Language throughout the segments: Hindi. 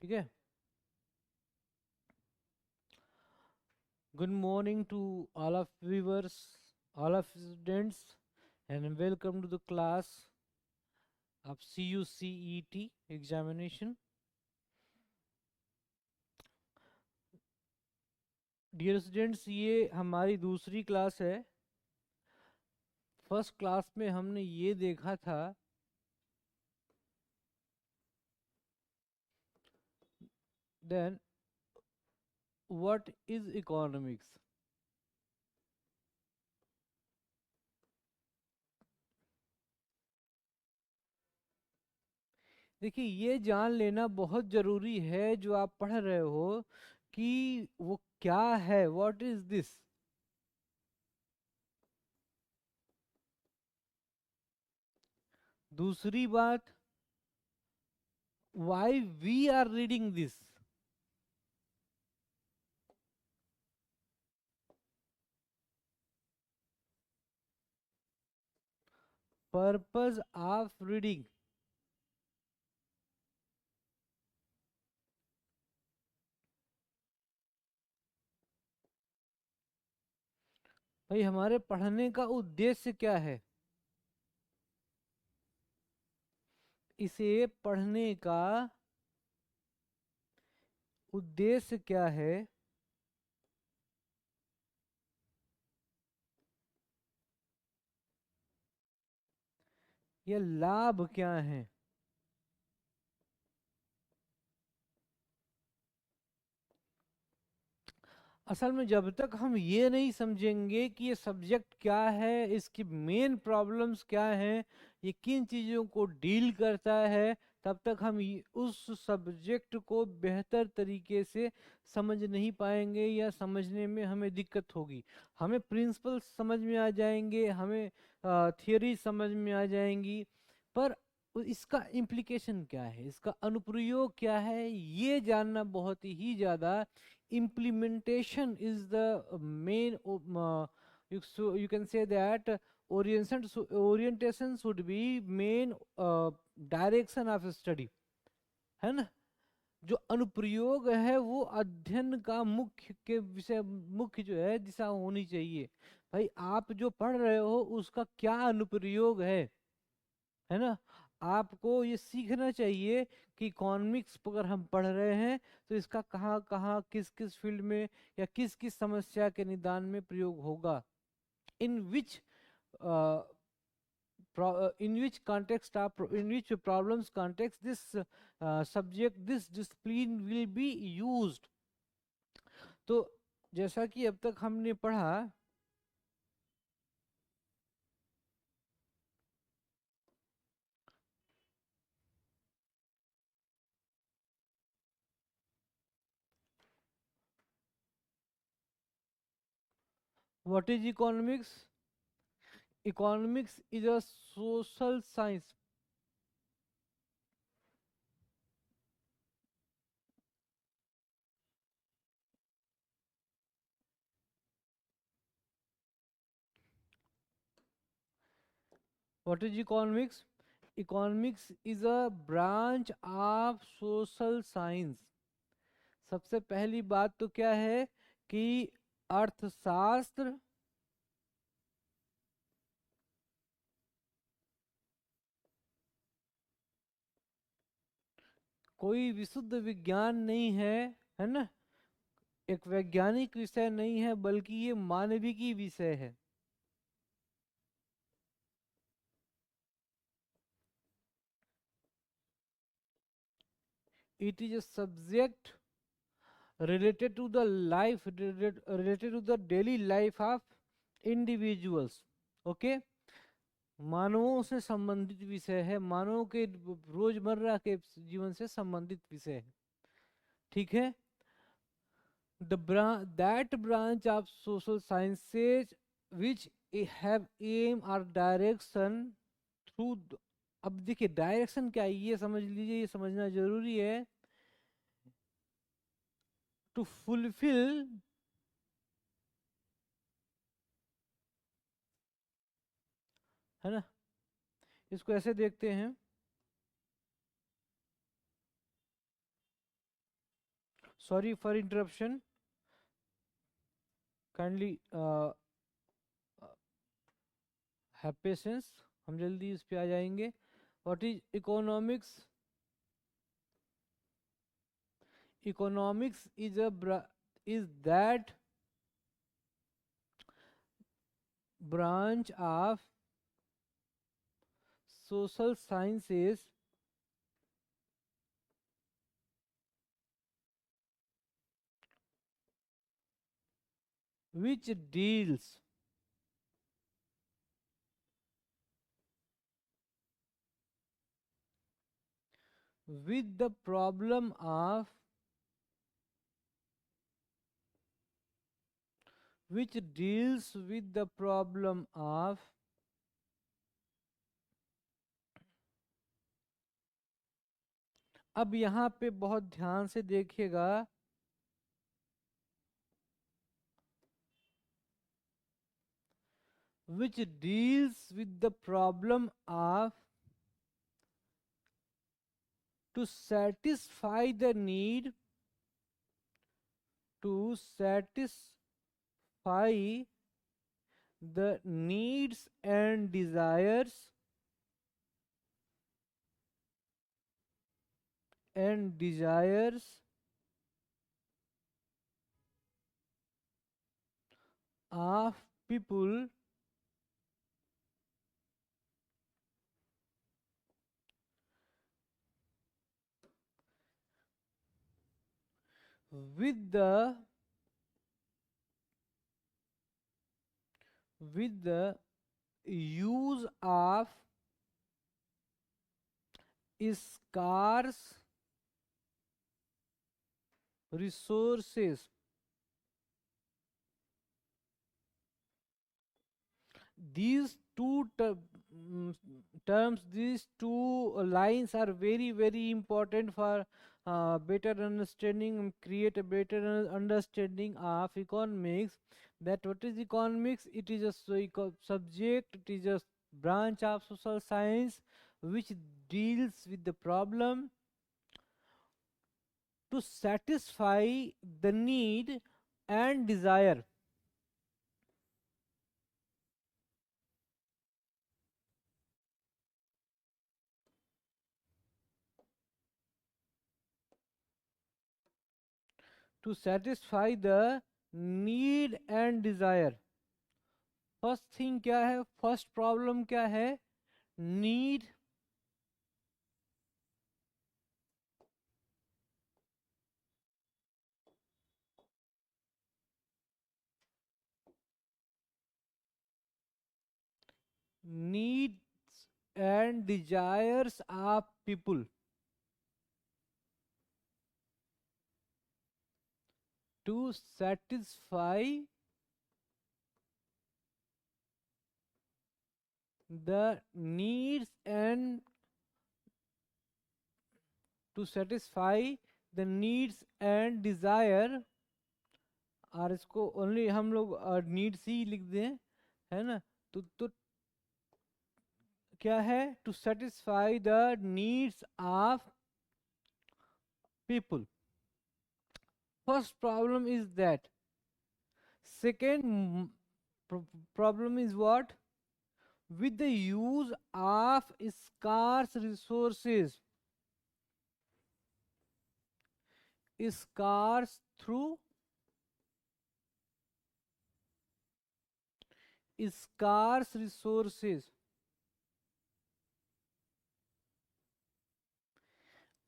ठीक है। Good morning to all of viewers, all of students, and welcome to the class of CUCET examination. Dear students, ये हमारी दूसरी क्लास है। फर्स्ट क्लास में हमने ये देखा था देन व्हाट इज इकोनॉमिक्स। देखिए, ये जान लेना बहुत ज़रूरी है जो आप पढ़ रहे हो कि वो क्या है, व्हाट इज दिस। दूसरी बात, why we are reading this. Purpose of reading. भाई, हमारे पढ़ने का उद्देश्य क्या है? इसे पढ़ने का उद्देश्य क्या है? ये लाभ क्या है? असल में जब तक हम ये नहीं समझेंगे कि ये सब्जेक्ट क्या है, इसकी मेन प्रॉब्लम्स क्या हैं, ये किन चीज़ों को डील करता है, तब तक हम उस सब्जेक्ट को बेहतर तरीके से समझ नहीं पाएंगे या समझने में हमें दिक्कत होगी। हमें प्रिंसिपल समझ में आ जाएंगे, हमें थियरी समझ में आ जाएंगी, पर इसका इम्प्लीकेशन क्या है, इसका अनुप्रयोग क्या है, ये जानना बहुत ही ज़्यादा। Implementation is the main you can say that orientation should be main direction of study, है ना। जो अनुप्रयोग है वो अध्ययन का मुख्य के विषय, मुख्य जो है दिशा होनी चाहिए। भाई, आप जो पढ़ रहे हो उसका क्या अनुप्रयोग है ना। आपको ये सीखना चाहिए कि इकोनॉमिक्स अगर हम पढ़ रहे हैं तो इसका कहाँ कहाँ, किस किस फील्ड में या किस किस समस्या के निदान में प्रयोग होगा। इन विच in which context in which problems context this subject, this discipline will be used। तो जैसा कि अब तक हमने पढ़ा, what is economics. Economics is a social science. What is economics? Economics is a branch of social science. सबसे पहली बात तो क्या है कि अर्थशास्त्र कोई विशुद्ध विज्ञान नहीं है ना। एक वैज्ञानिक विषय नहीं है, बल्कि ये मानविकी विषय है। It is a subject related to the life, related to the daily life of individuals। Okay, मानवों से संबंधित विषय है, मानवों के रोजमर्रा के जीवन से संबंधित विषय है। ठीक है। That branch of social sciences which have aim or direction through अब देखिए डायरेक्शन क्या है ये समझ लीजिए, ये समझना जरूरी है। टू फुलफिल, है ना। इसको ऐसे देखते हैं Sorry for interruption. Kindly have patience. हम जल्दी इस पे आ जाएंगे. What is economics? Economics is that branch of social sciences which deals with the problem of which deals with the problem of अब यहाँ पे बहुत ध्यान से देखिएगा. which deals with the problem of to satisfy the need to satisfy the needs and desires of people with the use of scarce resources. These terms, these two lines are very very important for better understanding and create a better understanding of economics. That what is economics? It is a subject, it is a branch of social science which deals with the problem to satisfy the need and desire to satisfy the need and desire. First thing क्या है, फर्स्ट प्रॉब्लम क्या है? Need needs and desires of people to satisfy the needs and to satisfy the needs and desire. और इसको ओनली हम लोग नीड्स ही लिख दें, है ना? तो क्या है? To satisfy the needs of people. First problem is that. Second problem is what? With the use of scarce resources. Scarce through scarce resources.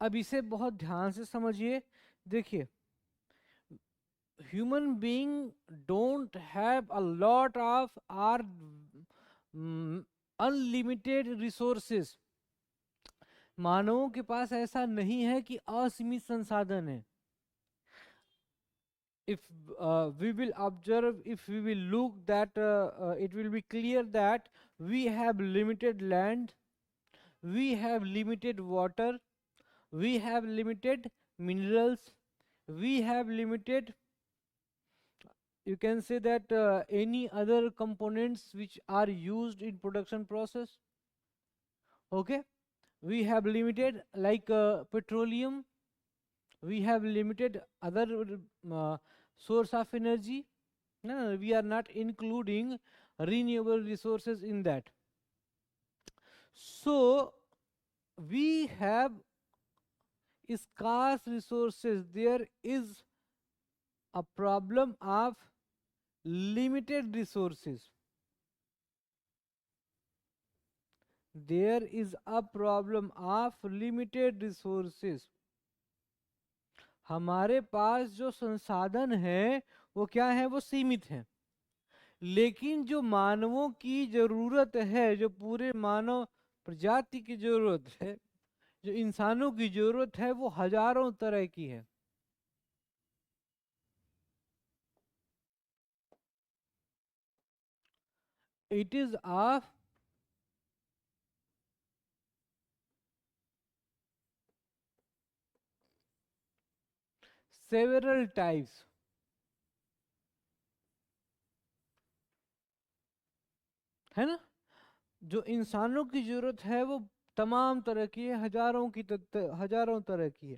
अब इसे बहुत ध्यान से समझिए. देखिए, human being don't have a lot of or unlimited resources. मानवों के पास ऐसा नहीं है कि असीमित संसाधन है. If we will observe, if we will look, that it will be clear that we have limited land, we have limited water, we have limited minerals, we have limited, you can say that any other components which are used in production process. Okay, we have limited like petroleum, we have limited other source of energy. No, we are not including renewable resources in that. So we have scarce resources. There is a problem of limited resources. There is a problem of limited resources. हमारे पास जो संसाधन है वो क्या है, वो सीमित है। लेकिन जो मानवों की जरूरत है, जो पूरे मानव प्रजाति की जरूरत है, जो इंसानों की जरूरत है, वो हजारों तरह की है। It is of several types. है ना? जो इंसानों की जरूरत है वो तमाम तरह की है, हजारों तरह की है।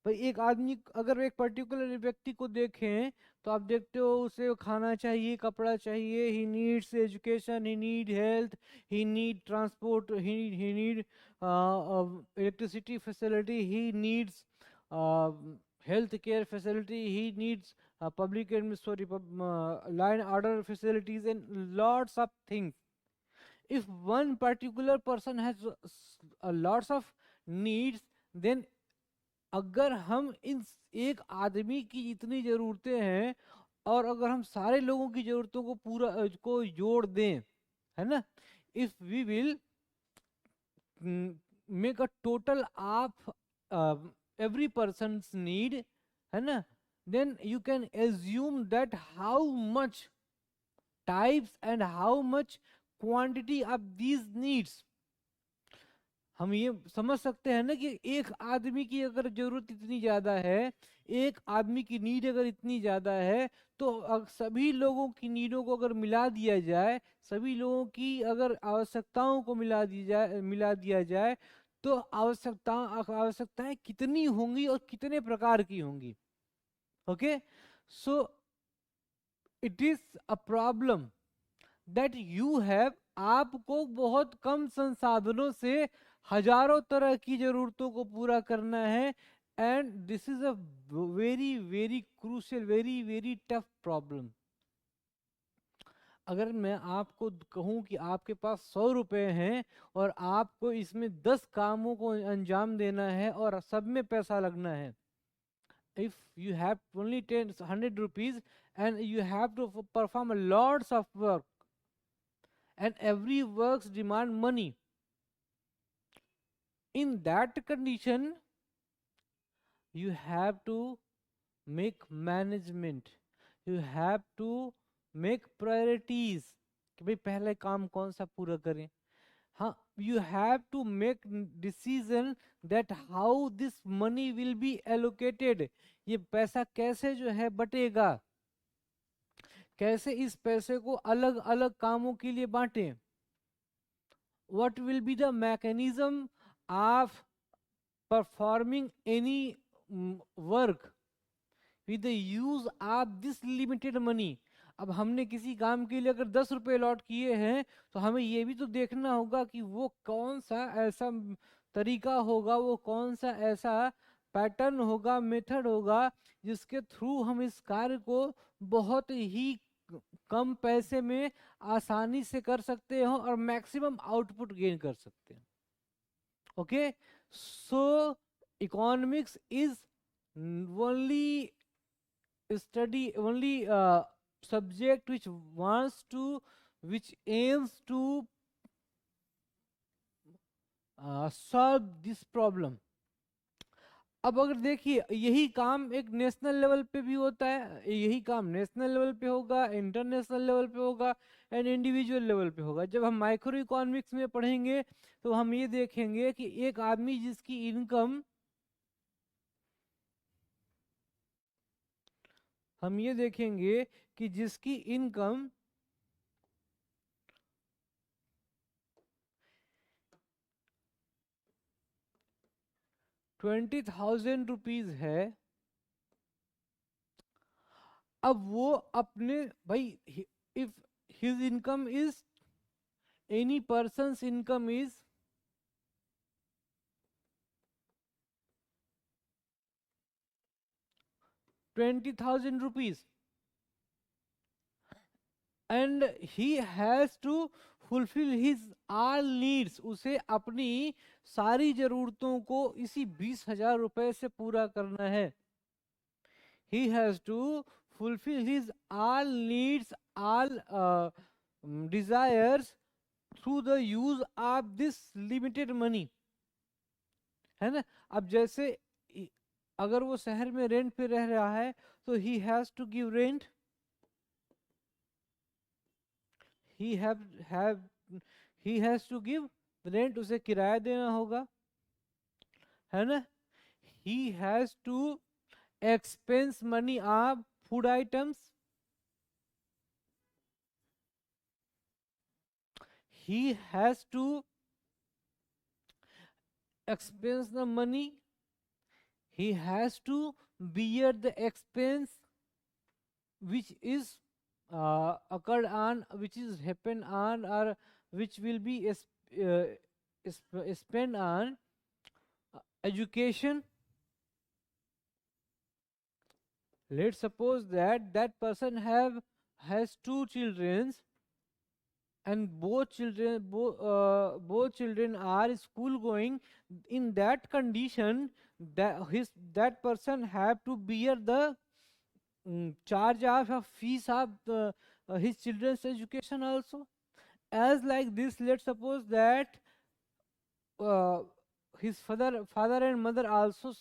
भाई एक आदमी, अगर एक पर्टिकुलर व्यक्ति को देखें तो आप देखते हो उसे खाना चाहिए, कपड़ा चाहिए, he needs education, he need health, he need transport, he need electricity facility, he needs health care facility, he needs public and sorry line order facilities and lots of things. If one particular person has lots of needs, then अगर हम इन एक आदमी की इतनी ज़रूरतें हैं और अगर हम सारे लोगों की ज़रूरतों को पूरा को जोड़ दें, है ना, if we will make a total of every person's need, है ना, then you can assume that how much types and how much quantity of these needs. हम ये समझ सकते हैं ना कि एक आदमी की अगर जरूरत इतनी ज्यादा है, एक आदमी की नीड अगर इतनी ज्यादा है, तो सभी लोगों की नीडों को अगर मिला दिया जाए, सभी लोगों की अगर आवश्यकताओं को मिला दिया जाए, तो आवश्यकताएं कितनी होंगी और कितने प्रकार की होंगी। Okay, so it is a problem that you have, आपको बहुत कम संसाधनों से हजारों तरह की जरूरतों को पूरा करना है, and this is a very very crucial, very very tough problem. अगर मैं आपको कहूं कि आपके पास 100 रुपए हैं और आपको इसमें 10 कामों को अंजाम देना है और सब में पैसा लगना है, if you have only 100 rupees and you have to perform lots of work and every works demand money, in that condition you have to make management, you have to make priorities कि भाई पहले काम कौन सा पूरा करें। हाँ, you have to make decision that how this money will be allocated, ये पैसा कैसे जो है बटेगा, कैसे इस पैसे को अलग अलग कामों के लिए बांटें, what will be the mechanism of performing any work with the use of this limited money। अब हमने किसी काम के लिए अगर 10 रुपए अलॉट किए हैं, तो हमें ये भी तो देखना होगा कि वो कौन सा ऐसा तरीका होगा, वो कौन सा ऐसा पैटर्न होगा, मेथड होगा, जिसके थ्रू हम इस कार्य को बहुत ही कम पैसे में आसानी से कर सकते हो और मैक्सिमम आउटपुट गेन कर सकते हैं। Okay, so economics is only study, only subject which aims to solve this problem। अब अगर देखिए, यही काम एक नेशनल लेवल पे भी होता है, यही काम नेशनल लेवल पे होगा, इंटरनेशनल लेवल पे होगा एंड इंडिविजुअल लेवल पे होगा। जब हम माइक्रो इकोनॉमिक्स में पढ़ेंगे तो हम ये देखेंगे कि एक आदमी जिसकी इनकम, हम ये देखेंगे कि जिसकी इनकम 20,000 रुपीज है। अब वो अपने भाई, if his income is, any persons income is 20,000 rupees and he has to fulfil his all needs, उसे अपनी सारी जरूरतों को इसी 20,000 रुपए से पूरा करना है। he has to fulfill his all needs, all desires through the use of this limited money, है ना। अब जैसे अगर वो शहर में रेंट पे रह रहा है तो he has to give rent, he have he has to give rent, उसे किराया देना होगा, है ना। he has to expense money of food items, he has to expense the money, he has to bear the expense which is occurred on, which is happen on, or which will be spent on education. Let's suppose that that person has two children, and both children are school going. In that condition, that person have to bear the charge of a fees of his children's education also. As like this, let's suppose that uh, his father and mother also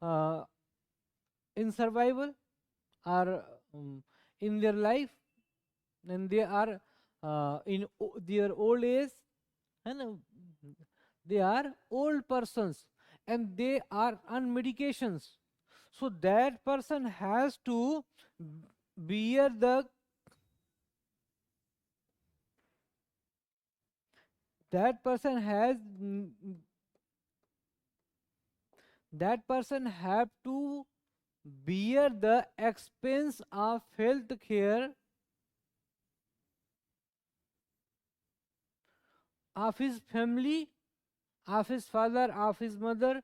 uh, in survival, or in their life, and they are in their old age, and they are old persons, and they are on medications, so that person has to bear the that person has that person have to bear the expense of health care of his family, of his father, of his mother,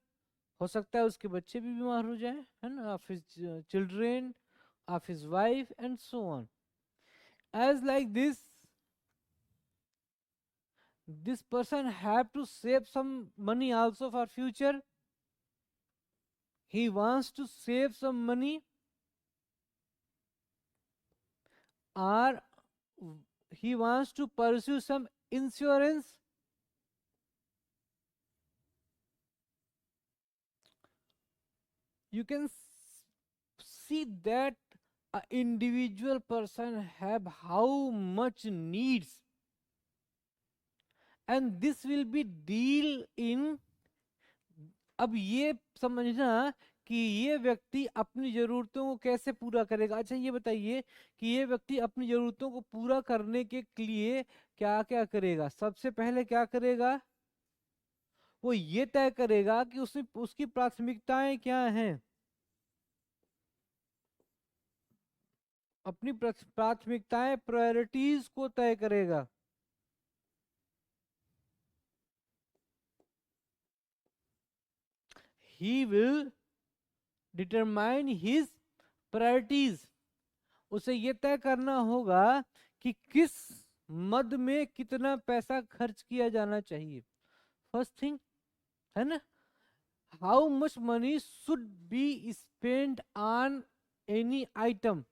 हो सकता है उसके बच्चे भी बीमार हो जाए, है ना, of his children, of his wife, and so on. As like this person have to save some money also for future. He wants to save some money, or he wants to pursue some insurance. You can see that a individual person have how much needs, and this will be deal in, अब ये समझना कि ये व्यक्ति अपनी जरूरतों को कैसे पूरा करेगा। अच्छा ये बताइए कि ये व्यक्ति अपनी जरूरतों को पूरा करने के लिए क्या क्या करेगा। सबसे पहले क्या करेगा, वो ये तय करेगा कि उसकी प्राथमिकताएं क्या हैं, अपनी प्राथमिकताएं, प्रायोरिटीज को तय करेगा। He will determine his priorities. उसे ये तय करना होगा कि किस मद में कितना पैसा खर्च किया जाना चाहिए। फर्स्ट थिंग, है ना, how much money should be spend on any item,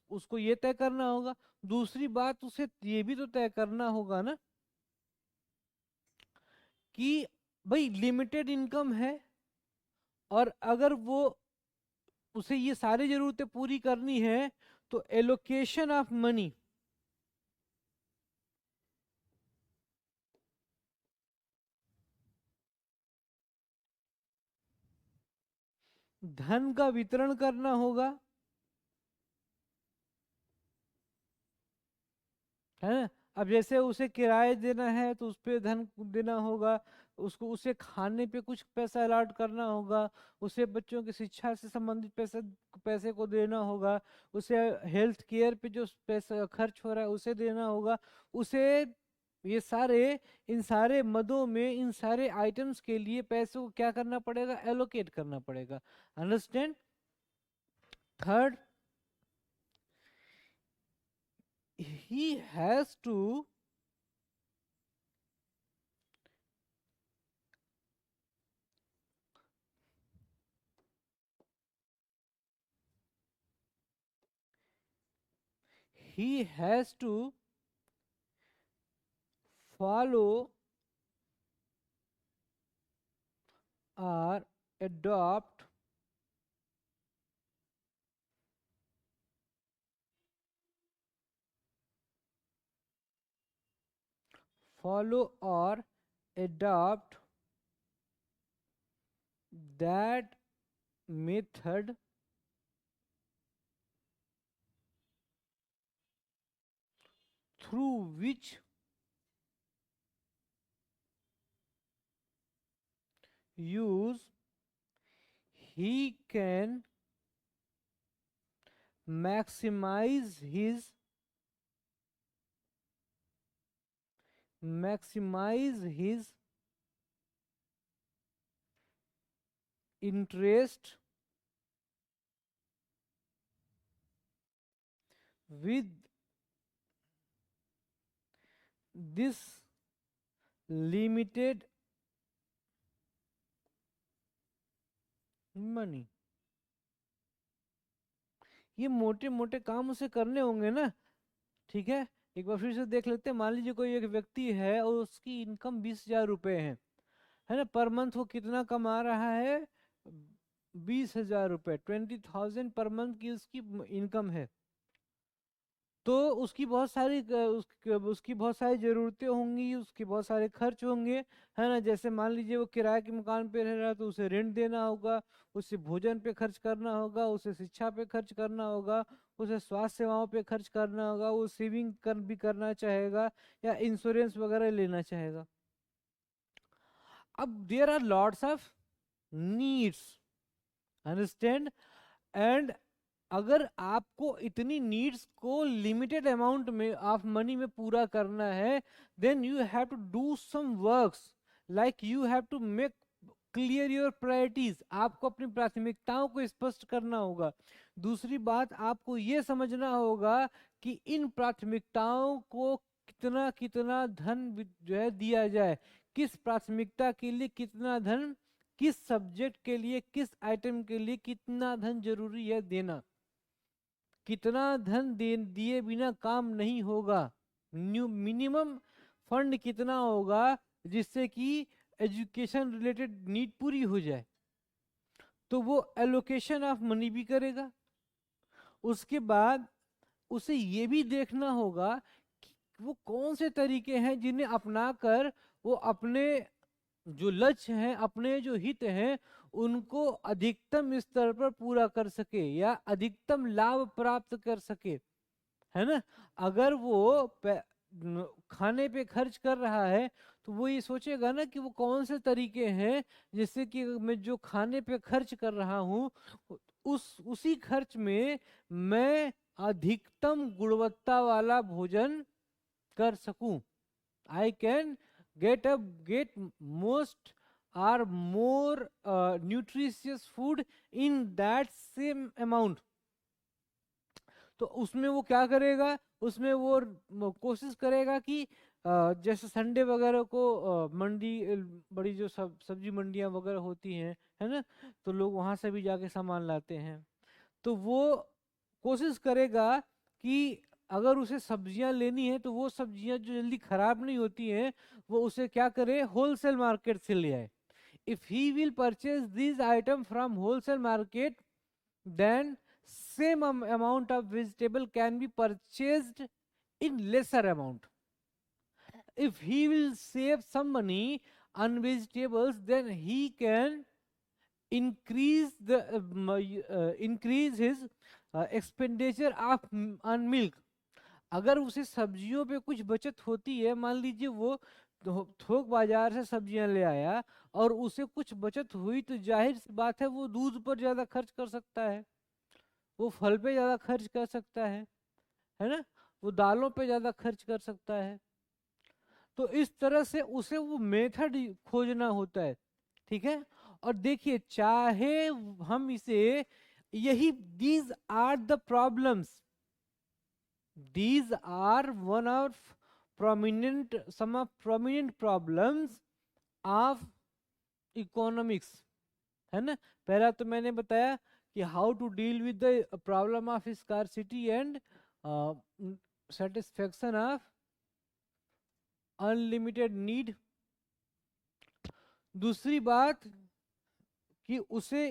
उसको ये तय करना होगा। दूसरी बात, उसे ये भी तो तय करना होगा ना कि भाई लिमिटेड इनकम है, और अगर वो उसे ये सारी जरूरतें पूरी करनी है तो एलोकेशन ऑफ मनी, धन का वितरण करना होगा, है ना। अब जैसे उसे किराए देना है तो उस पर धन देना होगा, उसको उसे खाने पे कुछ पैसा अलॉट करना होगा, उसे बच्चों की शिक्षा से संबंधित पैसे को देना होगा, उसे हेल्थ केयर पे जो पैसा खर्च हो रहा है उसे देना होगा, उसे ये सारे, इन सारे मदों में, इन सारे आइटम्स के लिए पैसे को क्या करना पड़ेगा, एलोकेट करना पड़ेगा। Understand? Third, he has to he has to follow or adopt follow or adopt that method through which use he can maximize his interest with this limited money। ये मोटे मोटे काम उसे करने होंगे ना, ठीक है। एक बार फिर से देख लेते हैं। मान लीजिए कोई एक व्यक्ति है और उसकी इनकम 20,000 रुपए है ना, पर मंथ वो कितना कमा रहा है, 20,000 रुपए, 20,000 पर मंथ की उसकी इनकम है। तो उसकी बहुत सारी उसकी बहुत सारी जरूरतें होंगी, उसके बहुत सारे खर्च होंगे, है ना। जैसे मान लीजिए वो किराए के मकान पे रह रहा है तो उसे रेंट देना होगा, उसे भोजन पे खर्च करना होगा, उसे शिक्षा पे खर्च करना होगा, उसे स्वास्थ्य सेवाओं पे खर्च करना होगा, वो सेविंग भी करना चाहेगा या इंश्योरेंस वगैरह लेना चाहेगा। अब there are lots of needs, understand. And अगर आपको इतनी नीड्स को लिमिटेड अमाउंट में ऑफ मनी में पूरा करना है, then you have to do some works, like you have to make clear your priorities. आपको अपनी प्राथमिकताओं को स्पष्ट करना होगा। दूसरी बात, आपको ये समझना होगा कि इन प्राथमिकताओं को कितना कितना धन जो है दिया जाए, किस प्राथमिकता के लिए कितना धन, किस सब्जेक्ट के लिए, किस आइटम के लिए कितना धन जरूरी है देना। कितना धन दिए बिना काम नहीं होगा। मिनिमम फंड कितना होगा जिससे कि एजुकेशन रिलेटेड नीड पूरी हो जाए, तो वो एलोकेशन ऑफ मनी भी करेगा। उसके बाद उसे ये भी देखना होगा कि वो कौन से तरीके हैं जिन्हें अपनाकर वो अपने जो लक्ष्य हैं, अपने जो हित हैं, उनको अधिकतम स्तर पर पूरा कर सके या अधिकतम लाभ प्राप्त कर सके, है ना। अगर वो खाने पे खर्च कर रहा है तो वो ये सोचेगा ना कि वो कौन से तरीके हैं जिससे कि मैं जो खाने पे खर्च कर रहा हूँ उसी खर्च में मैं अधिकतम गुणवत्ता वाला भोजन कर सकूं। I can get most or more nutritious food in that same amount। तो उसमें वो क्या करेगा, उसमें वो कोशिश करेगा कि जैसे संडे वगैरह को मंडी, बड़ी जो सब्जी मंडियां वगैरह होती हैं, है ना, तो लोग वहां से भी जाके सामान लाते हैं। तो वो कोशिश करेगा कि अगर उसे सब्जियां लेनी है तो वो सब्जियां जो जल्दी खराब नहीं होती हैं वो उसे क्या करे, होलसेल मार्केट से ले आए। If he will purchase this item from wholesale market, then same amount of vegetable can be purchased in lesser amount। if he will save some money on vegetables, then he can increase his expenditure of on milk। अगर उसे सब्जियों पे कुछ बचत होती है, मान लीजिए वो थोक बाजार से सब्जियां ले आया और उसे कुछ बचत हुई, तो जाहिर सी बात है वो दूध पर ज्यादा खर्च कर सकता है, वो फल पे ज्यादा खर्च कर सकता है ना, वो दालों पे ज्यादा खर्च कर सकता है। तो इस तरह से उसे वो मेथड खोजना होता है, ठीक है। और देखिए, चाहे हम इसे, यही these are the problems, these are one of prominent some of prominent problems of economics, है ना। पहला तो मैंने बताया कि how to deal with the problem of scarcity and satisfaction of unlimited need. दूसरी बात कि उसे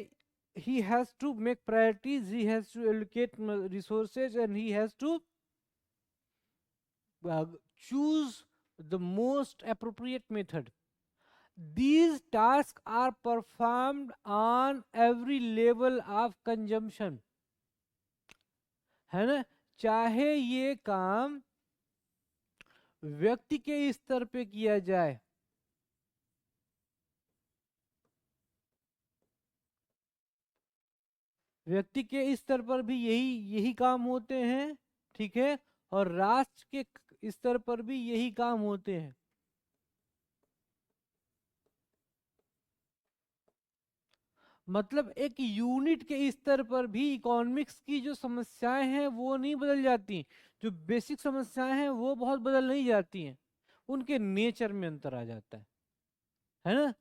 he has to make priorities, he has to allocate resources, and he has to choose the most appropriate method. These tasks are performed on every level of consumption, है ना। चाहे ये काम व्यक्ति के स्तर पे किया जाए, व्यक्ति के स्तर पर भी यही यही काम होते हैं, ठीक है, और राष्ट्र के स्तर पर भी यही काम होते हैं। मतलब एक यूनिट के स्तर पर भी इकोनॉमिक्स की जो समस्याएं हैं वो नहीं बदल जाती, जो बेसिक समस्याएं हैं वो बहुत बदल नहीं जाती हैं, उनके नेचर में अंतर आ जाता है ना।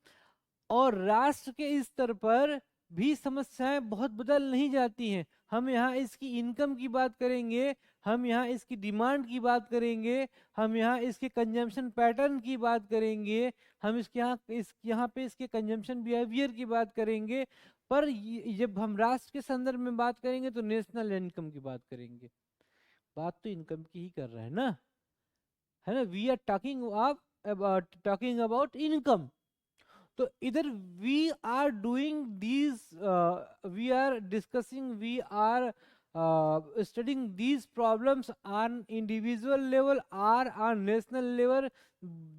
और राष्ट्र के स्तर पर भी समस्याएं बहुत बदल नहीं जाती हैं। हम यहाँ इसकी इनकम की बात करेंगे, हम यहाँ इसकी डिमांड की बात करेंगे, हम यहाँ इसके कंजम्पशन पैटर्न की बात करेंगे, हम यहाँ पे इसके कंजम्पशन बिहेवियर की बात करेंगे। पर जब हम राष्ट्र के संदर्भ में बात करेंगे तो नेशनल इनकम की बात करेंगे। बात तो इनकम की ही कर रहे हैं ना, है ना। We are talking about income. तो इधर we are doing these, we are discussing, we are studying these problems on individual level or on national level.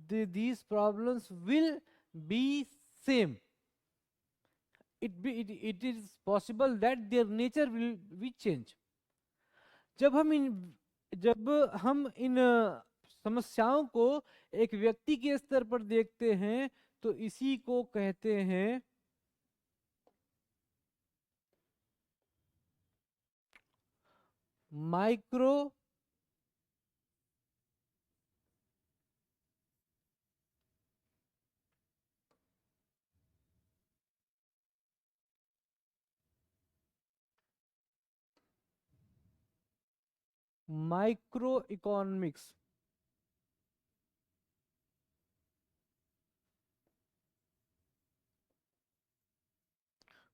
These problems will be same. It is possible that their nature will be change. जब हम इन जब हम इन समस्याओं को एक व्यक्ति के स्तर पर देखते हैं तो इसी को कहते हैं micro micro economics.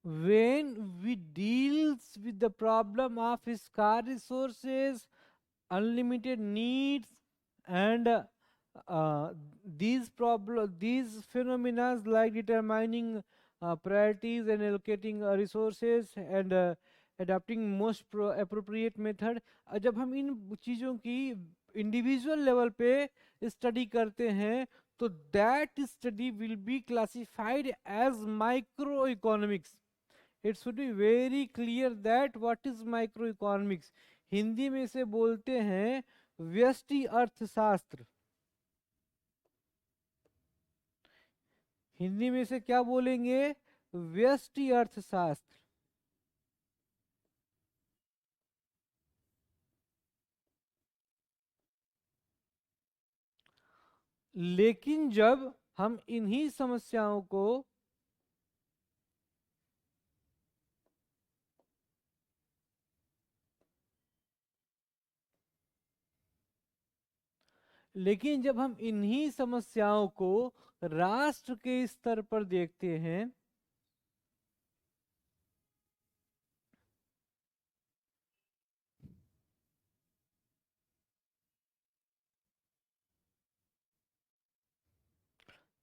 When we deals with the problem of scarce resources, unlimited needs, and these phenomena like determining priorities and allocating resources and adopting most appropriate method, जब हम इन चीज़ों की इंडिविजुअल लेवल पे स्टडी करते हैं तो that study will be classified as micro economics. It should be very clear that what is micro economics. Hindi में इसे बोलते हैं व्यष्टि अर्थशास्त्र। हिंदी में इसे क्या बोलेंगे? व्यष्टि अर्थशास्त्र। लेकिन जब हम इन्हीं समस्याओं को लेकिन जब हम इन्हीं समस्याओं को राष्ट्र के स्तर पर देखते हैं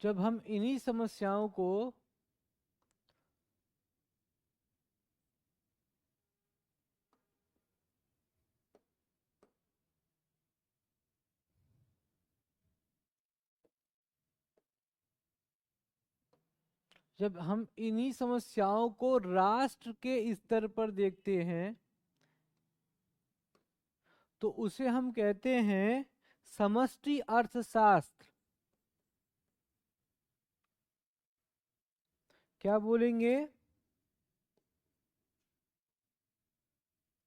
जब हम इन्हीं समस्याओं को जब हम इन्हीं समस्याओं को राष्ट्र के स्तर पर देखते हैं तो उसे हम कहते हैं समष्टि अर्थशास्त्र। क्या बोलेंगे?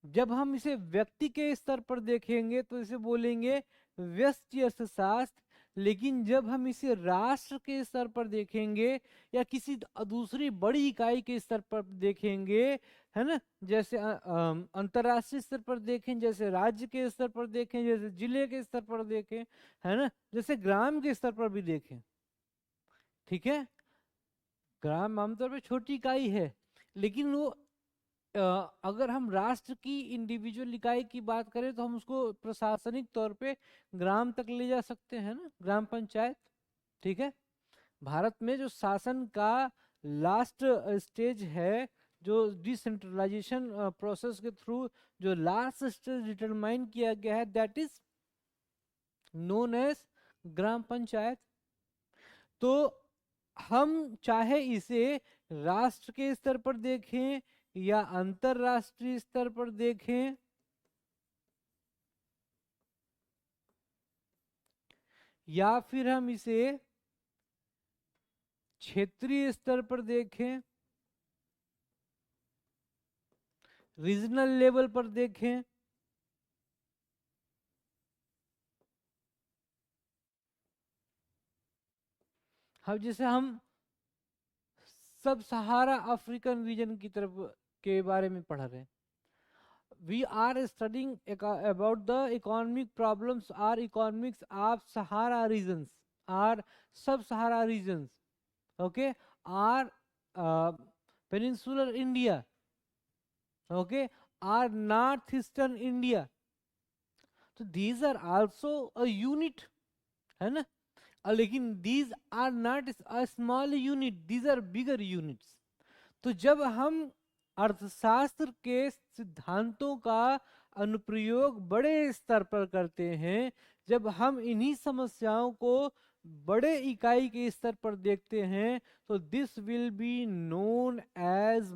जब हम इसे व्यक्ति के स्तर पर देखेंगे तो इसे बोलेंगे व्यष्टि अर्थशास्त्र। लेकिन जब हम इसे राष्ट्र के स्तर पर देखेंगे या किसी दूसरी बड़ी इकाई के स्तर पर देखेंगे, है ना, जैसे अंतर्राष्ट्रीय स्तर पर देखें, जैसे राज्य के स्तर पर देखें, जैसे जिले के स्तर पर देखें, है ना, जैसे ग्राम के स्तर पर भी देखें, ठीक है। ग्राम आमतौर पर छोटी इकाई है, लेकिन वो अगर हम राष्ट्र की इंडिविजुअल इकाई की बात करें तो हम उसको प्रशासनिक तौर पे ग्राम तक ले जा सकते हैं ना, ग्राम पंचायत, ठीक है। भारत में जो शासन का लास्ट स्टेज है, जो डिसेंट्रलाइजेशन प्रोसेस के थ्रू जो लास्ट स्टेज डिटरमाइन किया गया है, that is known as gram panchayat. तो हम चाहे इसे राष्ट्र के स्तर पर देखें या अंतरराष्ट्रीय स्तर पर देखें, या फिर हम इसे क्षेत्रीय स्तर पर देखें, रीजनल लेवल पर देखें, हम जैसे हम सब सहारा अफ्रीकन रीजन की तरफ के बारे में पढ़ रहे हैं, we are studying about the economic problems or economics of Sahara regions or sub-Sahara regions, okay, or peninsular India, okay, or northeastern India. So these are also a unit, है ना। लेकिन these are not a small unit, these are bigger units. तो जब हम अर्थशास्त्र के सिद्धांतों का अनुप्रयोग बड़े स्तर पर करते हैं, जब हम इन्हीं समस्याओं को बड़े इकाई के स्तर पर देखते हैं, तो this will be known as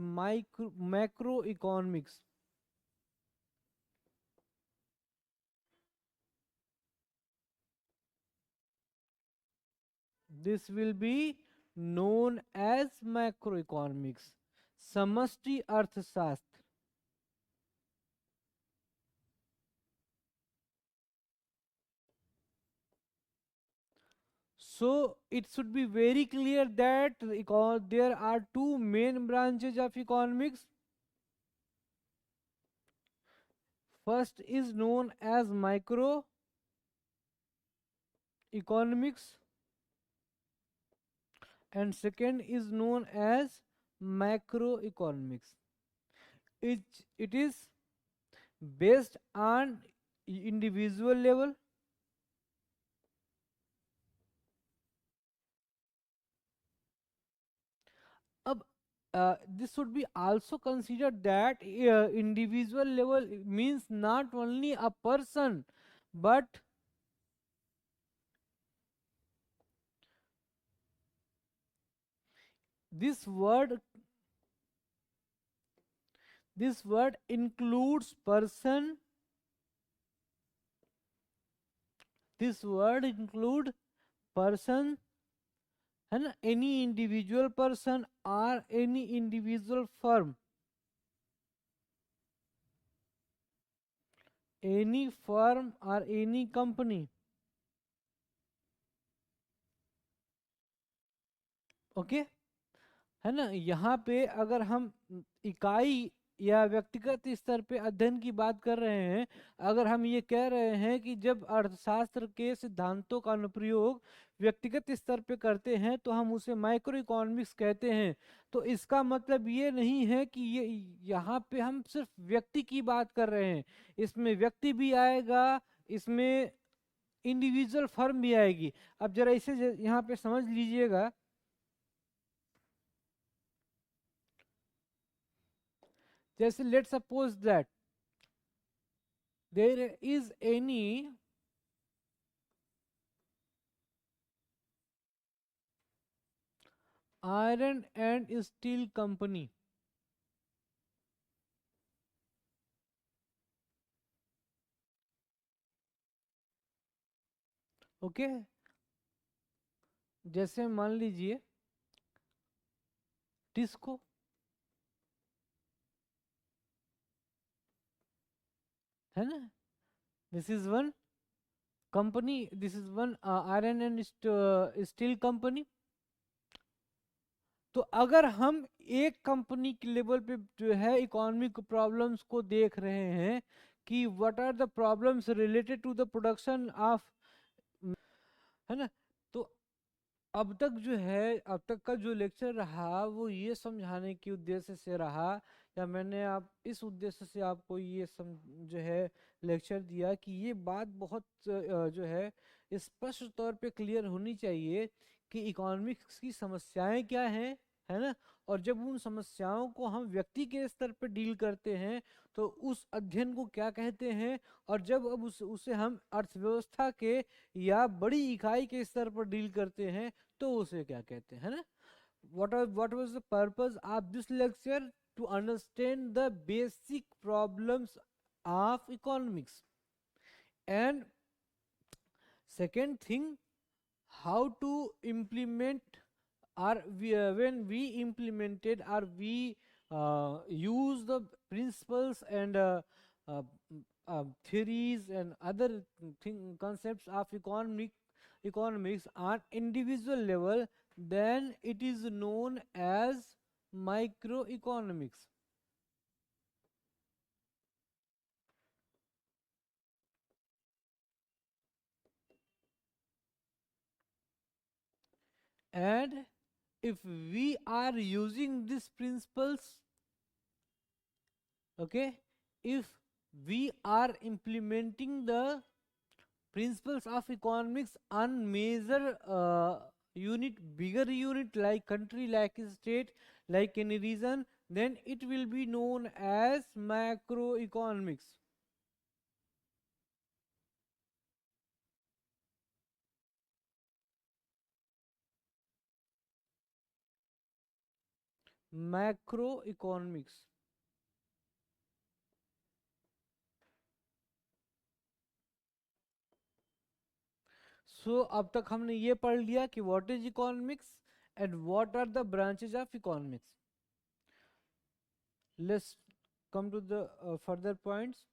macro economics. This will be known as macro economics, समष्टि अर्थशास्त्र। So it should be very clear that there are two main branches of economics. First is known as micro economics and second is known as macro economics. It is based on individual level. अब this should be also considered that individual level means not only a person but this word includes person, this word include person, है ना, any individual person or any individual firm, any firm or any company, okay, है ना। यहाँ पे अगर हम इकाई या व्यक्तिगत स्तर पे अध्ययन की बात कर रहे हैं, अगर हम ये कह रहे हैं कि जब अर्थशास्त्र के सिद्धांतों का अनुप्रयोग व्यक्तिगत स्तर पे करते हैं तो हम उसे माइक्रो इकोनॉमिक्स कहते हैं, तो इसका मतलब ये नहीं है कि ये यहाँ पे हम सिर्फ व्यक्ति की बात कर रहे हैं। इसमें व्यक्ति भी आएगा, इसमें इंडिविजुअल फर्म भी आएगी। अब जरा इसे यहाँ पे समझ लीजिएगा। जैसे let suppose that there is any iron and steel company. Okay, जैसे मान लीजिए टिस्को, है ना, this is one company, this is one iron and steel company. तो अगर हम एक कंपनी के लेवल पे जो है इकोनॉमिक प्रॉब्लम्स को देख रहे हैं कि what are the problems related to the production of, है ना, तो अब तक जो है, अब तक का जो लेक्चर रहा वो ये समझाने के उद्देश्य से रहा, या मैंने आप इस उद्देश्य से आपको ये जो है लेक्चर दिया कि ये बात बहुत जो है स्पष्ट तौर पे क्लियर होनी चाहिए कि इकोनॉमिक्स की समस्याएं क्या हैं, है ना। और जब उन समस्याओं को हम व्यक्ति के स्तर पर डील करते हैं तो उस अध्ययन को क्या कहते हैं, और जब अब उसे हम अर्थव्यवस्था के या बड़ी इकाई के स्तर पर डील करते हैं तो उसे क्या कहते हैं, है ना। what was the purpose of this lecture? To understand the basic problems of economics. And second thing, how to implement, or when we implemented, or we use the principles and uh, theories and other concepts of economics on individual level, then it is known as microeconomics. And if we are using these principles, okay, if we are implementing the principles of economics on major unit, bigger unit like country, like state, like any region, then it will be known as macroeconomics. Macroeconomics. So अब तक हमने ये पढ़ लिया कि what is economics and what are the branches of economics. Let's come to the further points.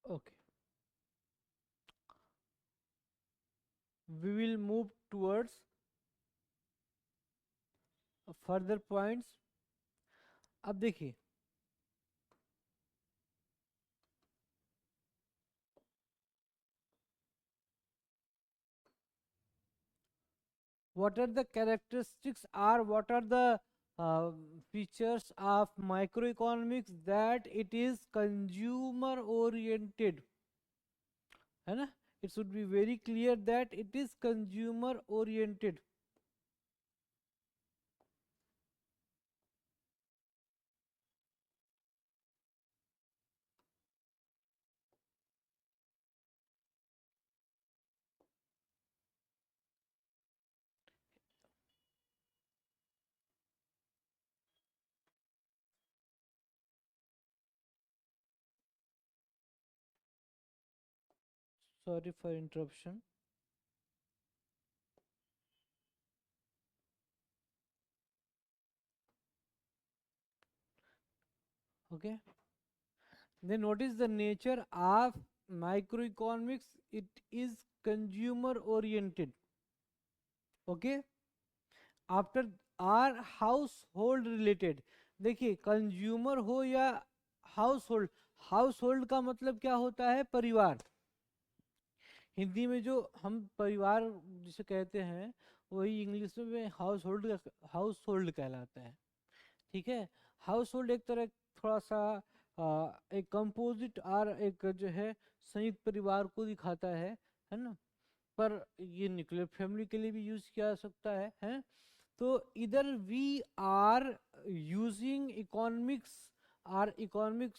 Okay, we will move towards further points. अब देखिए, what are the characteristics, or what are the uh, features of microeconomics? That it is consumer oriented, है ना, it should be very clear that it is consumer oriented. Sorry for interruption. Okay, then what is the nature of microeconomics? It is consumer oriented. Okay, after are household related. देखिए, कंज्यूमर हो या हाउस होल्ड, हाउस होल्ड का मतलब क्या होता है? परिवार. हिंदी में जो हम परिवार जिसे कहते हैं, वही इंग्लिश में हाउस होल्ड कहलाता है. ठीक है. हाउस होल्ड एक तरह थोड़ा सा एक कंपोजिट और एक जो है संयुक्त परिवार को दिखाता है ना. पर ये न्यूक्लियर फैमिली के लिए भी यूज किया जा सकता है. तो इधर we are using economics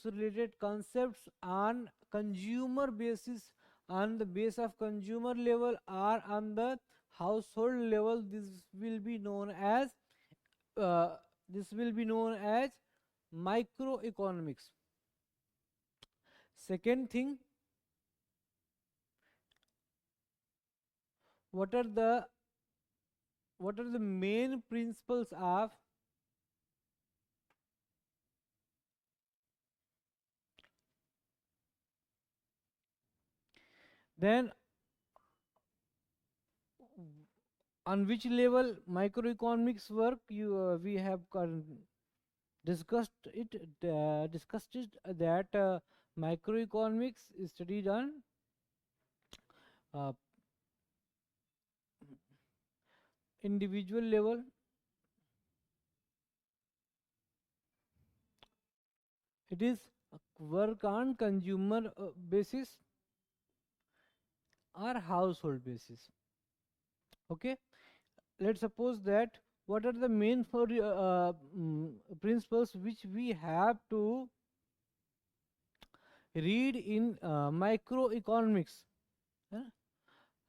related concepts on consumer basis, on the base of consumer level or on the household level. Will be known as uh, this will be known as microeconomics. Second thing, what are the main principles of then on which level microeconomics work? We have discussed it that microeconomics is studied on uh, individual level. It is work on consumer basis or household basis. Okay, let's suppose that what are the main principles which we have to read in microeconomics.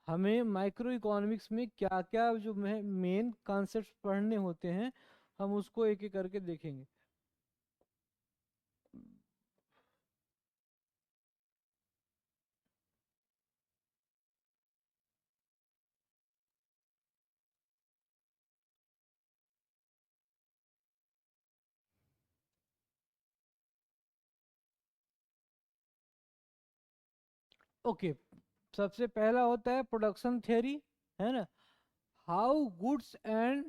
हमें माइक्रो इकोनॉमिक्स में क्या क्या जो मेन कॉन्सेप्ट्स पढ़ने होते हैं, हम उसको एक एक करके देखेंगे. ओके, सबसे पहला होता है प्रोडक्शन थियरी, है ना. How goods and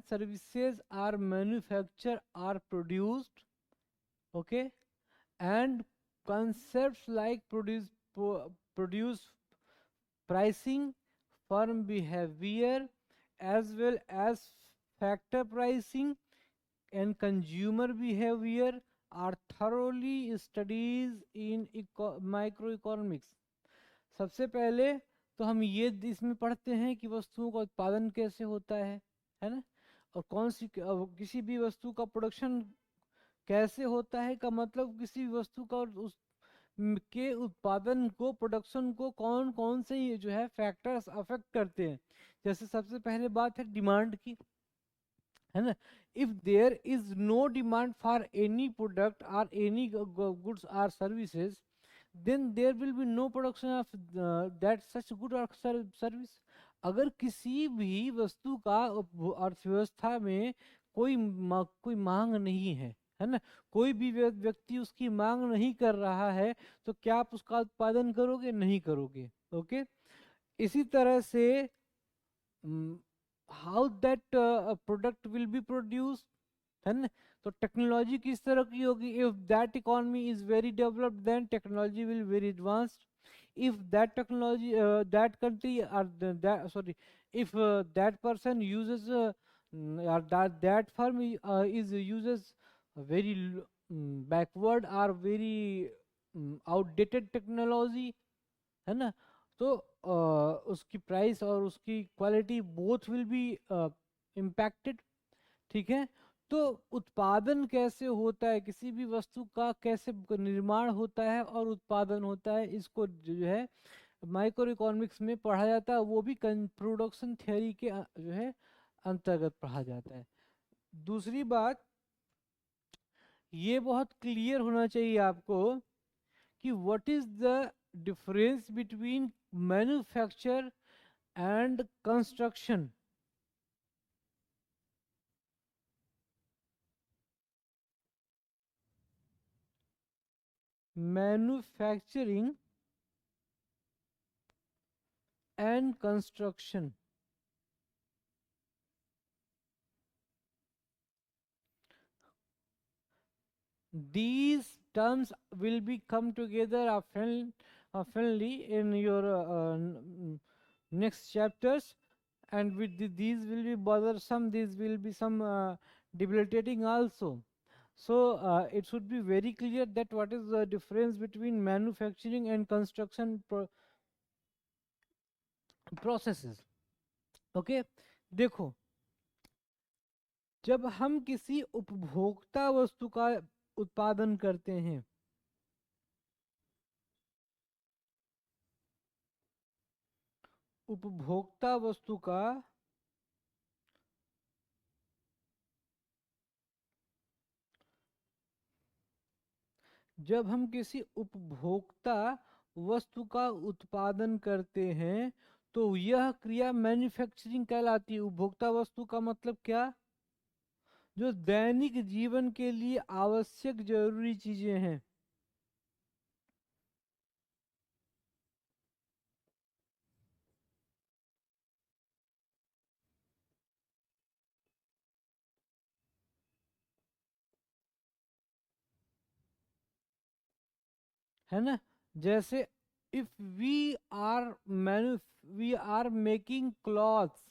services are manufacture are produced. Okay, and concepts like produce pricing, firm behavior, as well as factor pricing and consumer behavior are thoroughly studies in microeconomics. सबसे पहले तो हम ये इसमें पढ़ते हैं कि वस्तुओं का उत्पादन कैसे होता है ना. और कौन सी किसी भी वस्तु का प्रोडक्शन कैसे होता है का मतलब किसी भी वस्तु का उस के उत्पादन को, प्रोडक्शन को कौन कौन से ये जो है फैक्टर्स अफेक्ट करते हैं. जैसे सबसे पहले बात है डिमांड की, है ना. If there is no demand for any product और एनी गुड्स और services, then there will be no production of that such good or service. अगर किसी भी वस्तु का अर्थव्यवस्था में कोई मांग नहीं है ना, कोई भी व्यक्ति उसकी मांग नहीं कर रहा है, तो क्या आप उसका उत्पादन करोगे? नहीं करोगे. ओके, इसी तरह से how that product will be produce, है ना. तो टेक्नोलॉजी किस तरह की होगी? If that economy is very developed, then technology will very advanced. if that technology that country or sorry, if that person uses or that firm is uses very backward or very outdated technology, है ना, तो उसकी प्राइस और उसकी quality both will be impacted. ठीक है. तो उत्पादन कैसे होता है, किसी भी वस्तु का कैसे निर्माण होता है और उत्पादन होता है, इसको जो है माइक्रो इकोनॉमिक्स में पढ़ा जाता है. वो भी प्रोडक्शन थियरी के जो है अंतर्गत पढ़ा जाता है. दूसरी बात, ये बहुत क्लियर होना चाहिए आपको कि what is the difference between manufacture and construction. Manufacturing and construction. These terms will be come together oftenly in your next chapters, and with these will be bothersome, these will be some debilitating also. So it should be very clear that what is the difference between manufacturing and construction processes. Okay, देखो, जब हम किसी उपभोक्ता वस्तु का उत्पादन करते हैं, उपभोक्ता वस्तु का जब हम किसी उपभोक्ता वस्तु का उत्पादन करते हैं तो यह क्रिया मैन्युफैक्चरिंग कहलाती है। उपभोक्ता वस्तु का मतलब क्या? जो दैनिक जीवन के लिए आवश्यक जरूरी चीजें हैं। है ना? जैसे if we are making clothes,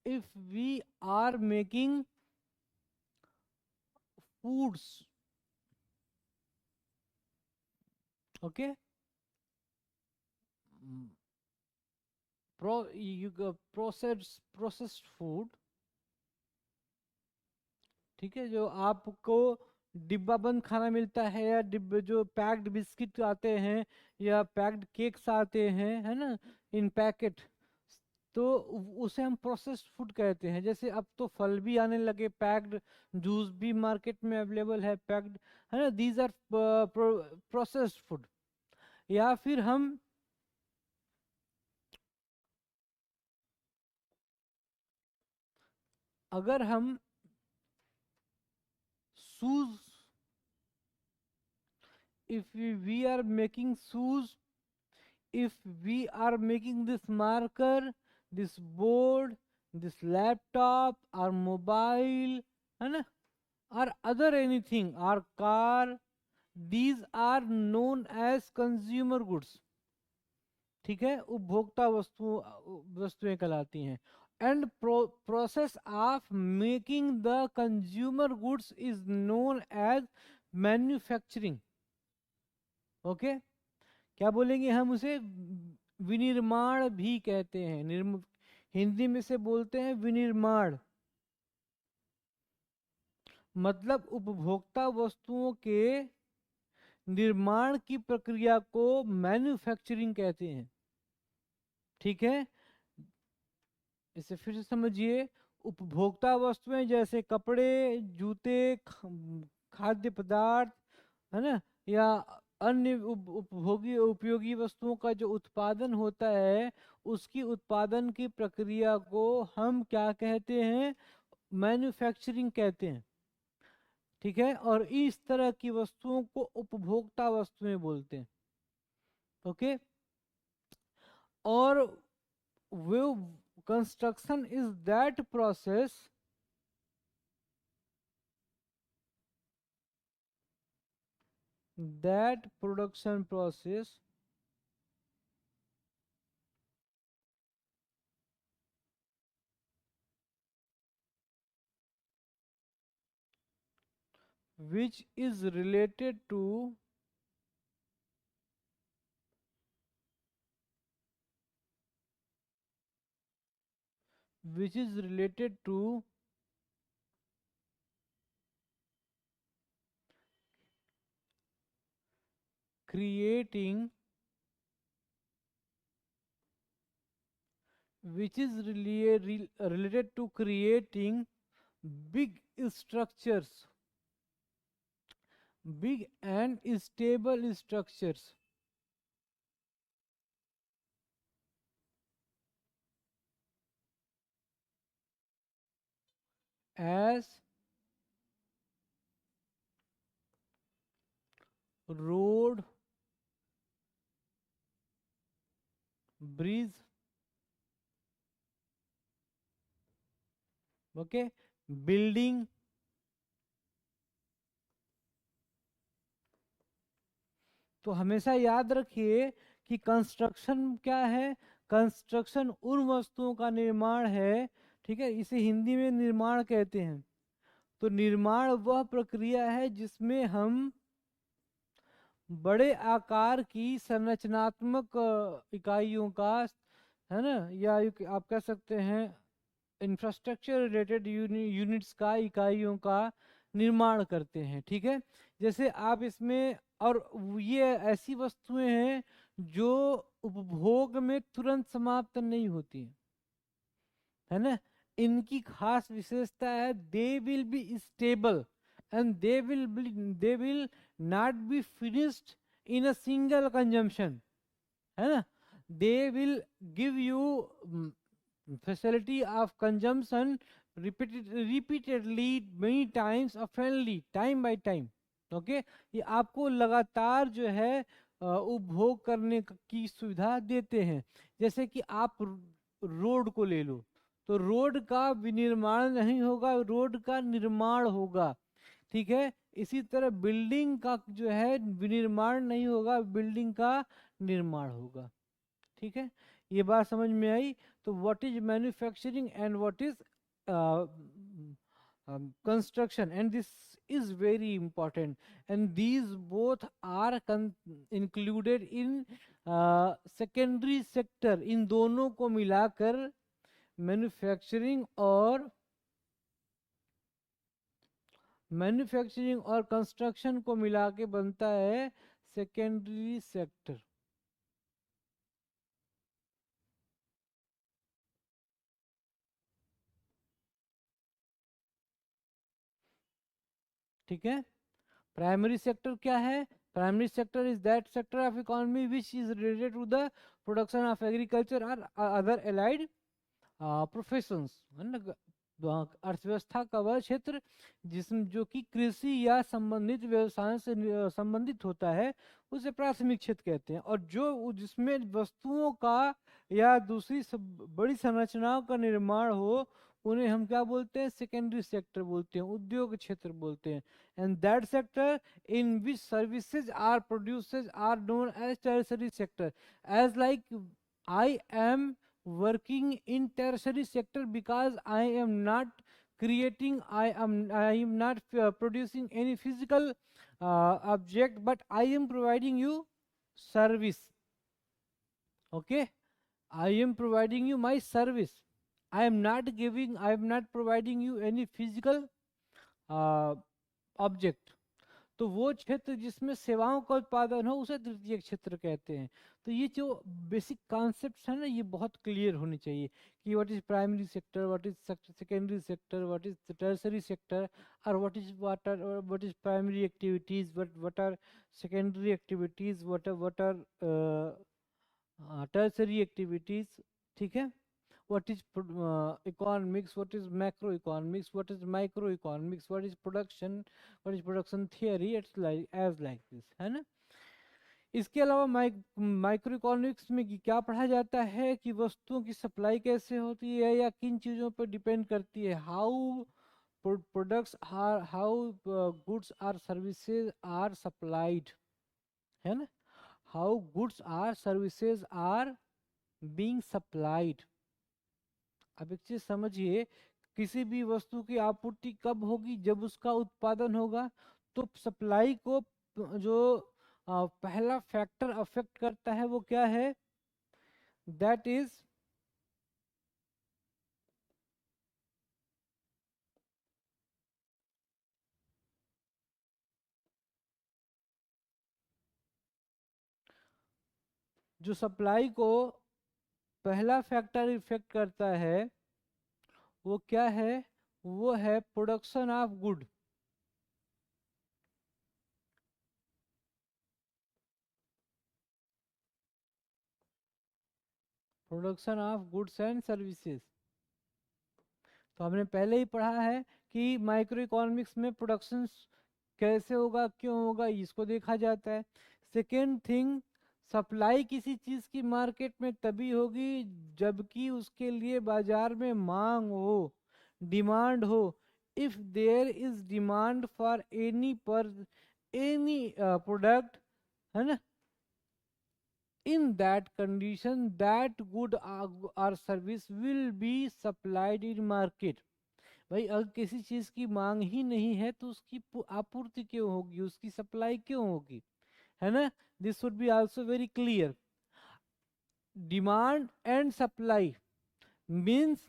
if we are making foods, okay, processed food, ठीक है, जो आपको डिब्बा बंद खाना मिलता है, या डिब्बे जो पैक्ड बिस्किट आते हैं, या पैक्ड केक्स आते हैं, है ना, इन पैकेट, तो उसे हम प्रोसेस्ड फूड कहते हैं। जैसे अब तो फल भी आने लगे पैक्ड, जूस भी मार्केट में अवेलेबल है पैक्ड, है ना, दीज आर प्रोसेस्ड फूड। या फिर हम अगर हम shoes, if we are making shoes, if we are making this marker, this board, this laptop or mobile, है ना, or other anything, or car, these are known as consumer goods, ठीक है, उपभोक्ता वस्तुएं कहलाती हैं। And process of making the consumer goods is known as manufacturing. Okay, क्या बोलेंगे हम उसे? विनिर्माण भी कहते हैं। हिंदी में से बोलते हैं विनिर्माण, मतलब उपभोक्ता वस्तुओं के निर्माण की प्रक्रिया को मैन्युफैक्चरिंग कहते हैं। ठीक है, इसे फिर से समझिए। उपभोक्ता वस्तुएं जैसे कपड़े, जूते, खाद्य पदार्थ, है ना, या अन्य उपभोगी उपयोगी वस्तुओं का जो उत्पादन होता है, उसकी उत्पादन की प्रक्रिया को हम क्या कहते हैं? मैन्युफैक्चरिंग कहते हैं। ठीक है, और इस तरह की वस्तुओं को उपभोक्ता वस्तुएं बोलते हैं। ओके, और वो construction is that process that production process which is related to which is related to creating which is related to creating big structures, big and stable structures as road, bridge, okay, building. तो हमेशा याद रखिए कि कंस्ट्रक्शन क्या है, कंस्ट्रक्शन उन वस्तुओं का निर्माण है, ठीक है, इसे हिंदी में निर्माण कहते हैं। तो निर्माण वह प्रक्रिया है जिसमें हम बड़े आकार की संरचनात्मक इकाइयों का, है ना, या आप कह सकते हैं इंफ्रास्ट्रक्चर रिलेटेड यूनिट्स का, इकाइयों का निर्माण करते हैं, ठीक है। जैसे आप इसमें, और ये ऐसी वस्तुएं हैं जो उपभोग में तुरंत समाप्त नहीं होती हैं, है ना। इनकी खास विशेषता है they will be stable and they will not be finished in a single consumption, है ना। They will give you facility of consumption repeatedly many times oftenly time by time, okay. ये आपको लगातार जो है उपभोग करने की सुविधा देते हैं। जैसे कि आप रोड को ले लो, तो रोड का विनिर्माण नहीं होगा, रोड का निर्माण होगा, ठीक है। इसी तरह बिल्डिंग का जो है विनिर्माण नहीं होगा, बिल्डिंग का निर्माण होगा, ठीक है। ये बात समझ में आई। तो what is manufacturing and what is construction, and this is very important, and these both are included in secondary sector। इन दोनों को मिलाकर मैन्युफैक्चरिंग और कंस्ट्रक्शन को मिला के बनता है सेकेंडरी सेक्टर, ठीक है। प्राइमरी सेक्टर क्या है? Primary sector is that sector of economy which is related to the production of agriculture और अदर एलाइड प्रोफेशंस, है ना। अर्थव्यवस्था का वह क्षेत्र जिसमें जो कि कृषि या संबंधित व्यवसाय से संबंधित होता है, उसे प्राथमिक क्षेत्र कहते हैं। और जो जिसमें वस्तुओं का या दूसरी बड़ी संरचनाओं का निर्माण हो, उन्हें हम क्या बोलते हैं? सेकेंडरी सेक्टर बोलते हैं, उद्योग क्षेत्र बोलते हैं। And that sector in which services are produces are known as tertiary sector. As like I am working in tertiary sector because I am not creating, I am not producing any physical object, but I am providing you service, okay. I am providing you my service. I am not providing you any physical object। तो वो क्षेत्र जिसमें सेवाओं का उत्पादन हो उसे तृतीय क्षेत्र कहते हैं। तो ये जो बेसिक कॉन्सेप्ट्स है ना, ये बहुत क्लियर होनी चाहिए कि what is primary sector, what is secondary sector, what is tertiary sector, और what is primary activities, what are secondary activities, what are tertiary activities, ठीक है। what is economics, what is macroeconomics, what is microeconomics, what is production theory, it's like as like this, है ना। इसके अलावा माइक्रो इकोनॉमिक्स में क्या पढ़ा जाता है कि वस्तुओं की सप्लाई कैसे होती है या किन चीज़ों पर डिपेंड करती है। How products are, how goods are services are supplied, है ना। How goods are services are being supplied. अब एक चीज समझिए, किसी भी वस्तु की आपूर्ति कब होगी? जब उसका उत्पादन होगा। तो सप्लाई को जो पहला फैक्टर अफेक्ट करता है वो क्या है? दैट इज जो सप्लाई को पहला फैक्टर इफेक्ट करता है वो क्या है? वो है production of good. Production of goods and services. तो हमने पहले ही पढ़ा है कि माइक्रो इकोनॉमिक्स में प्रोडक्शन कैसे होगा, क्यों होगा, इसको देखा जाता है। सेकेंड थिंग, सप्लाई किसी चीज की मार्केट में तभी होगी जबकि उसके लिए बाजार में मांग हो, डिमांड हो। If there is demand for any product, है ना, in that condition that good or service will be supplied in market। भाई अगर किसी चीज की मांग ही नहीं है तो उसकी आपूर्ति क्यों होगी, उसकी सप्लाई क्यों होगी, है ना। This should be also very clear. Demand and supply means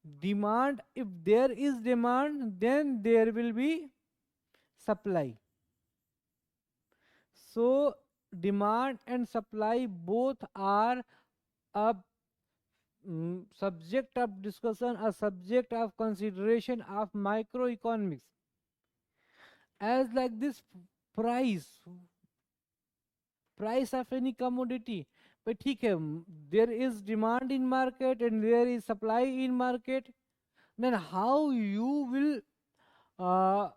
demand, if there is demand then there will be supply। so demand and supply both are a subject of discussion, a subject of consideration of microeconomics। As like this price, price of any commodity, but ठीक है, there is demand in market and there is supply in market, then how you will uh,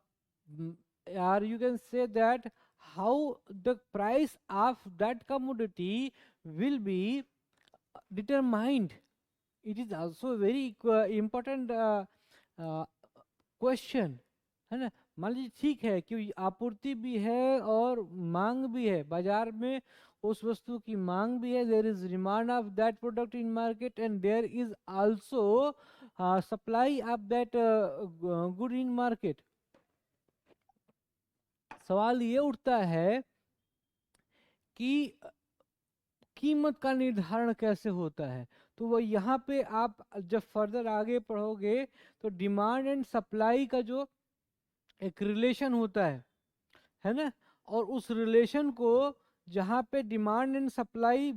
or you can say that how the price of that commodity will be determined। it is also a very important question, है ना। मान लीजिए ठीक है कि आपूर्ति भी है और मांग भी है, बाजार में उस वस्तु की मांग भी है, there is demand of that product in market and there is also supply of that good in market. सवाल ये उठता है कि कीमत का निर्धारण कैसे होता है। तो वो यहाँ पे आप जब फर्दर आगे पढ़ोगे तो डिमांड एंड सप्लाई का जो एक रिलेशन होता है ना, और उस रिलेशन को जहाँ पे डिमांड एंड सप्लाई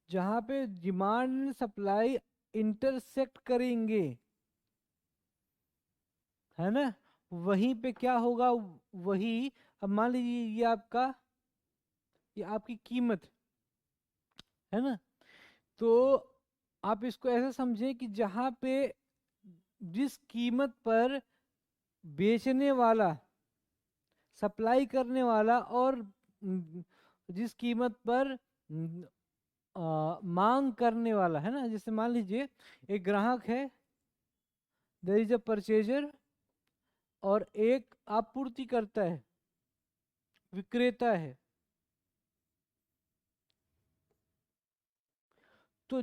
जहाँ पे डिमांड एंड सप्लाई इंटरसेक्ट करेंगे, है ना, वहीं पे क्या होगा, वही। अब मान लीजिए ये आपकी कीमत है ना, तो आप इसको ऐसा समझें कि जहाँ पे जिस कीमत पर बेचने वाला, सप्लाई करने वाला और जिस कीमत पर मांग करने वाला, है ना। जैसे मान लीजिए एक ग्राहक है, देयर इज अ परचेजर, और एक आपूर्ति करता है, विक्रेता है। तो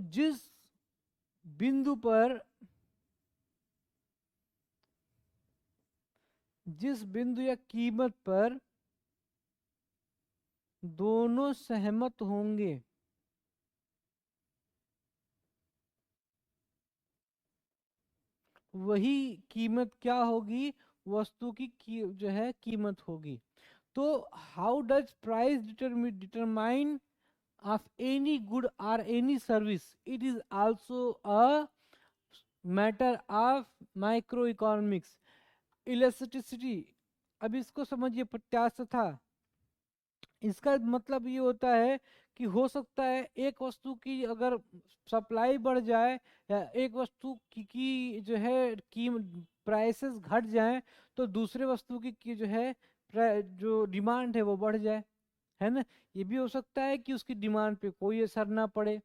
बिंदु पर जिस बिंदु या कीमत पर दोनों सहमत होंगे, वही कीमत क्या होगी, वस्तु की जो है कीमत होगी। तो how does price determine of any good or any service, it is also a matter of microeconomics। Electricity, अब इसको समझिए, प्रत्यास्थता, इसका मतलब ये होता है कि हो सकता है एक वस्तु की अगर सप्लाई बढ़ जाए या एक वस्तु की जो है प्राइसेस घट जाएं, तो दूसरे वस्तु की जो है जो डिमांड है वो बढ़ जाए, है ना। ये भी हो सकता है कि उसकी डिमांड पे कोई असर ना पड़े,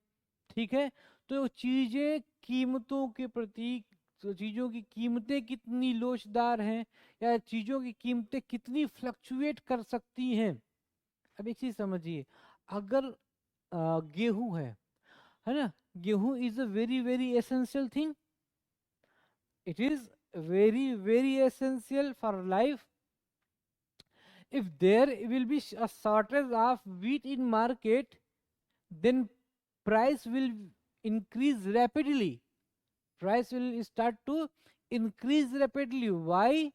ठीक है। तो चीजें कीमतों के प्रति, तो चीजों की कीमतें कितनी लोचदार हैं या चीजों की कीमतें कितनी फ्लक्चुएट कर सकती हैं। अब एक चीज समझिए, अगर गेहूं है ना, गेहूं is a very very essential thing, it is very very essential for life. if there will be a shortage of wheat in market, then price will increase rapidly, price will start to increase rapidly। why?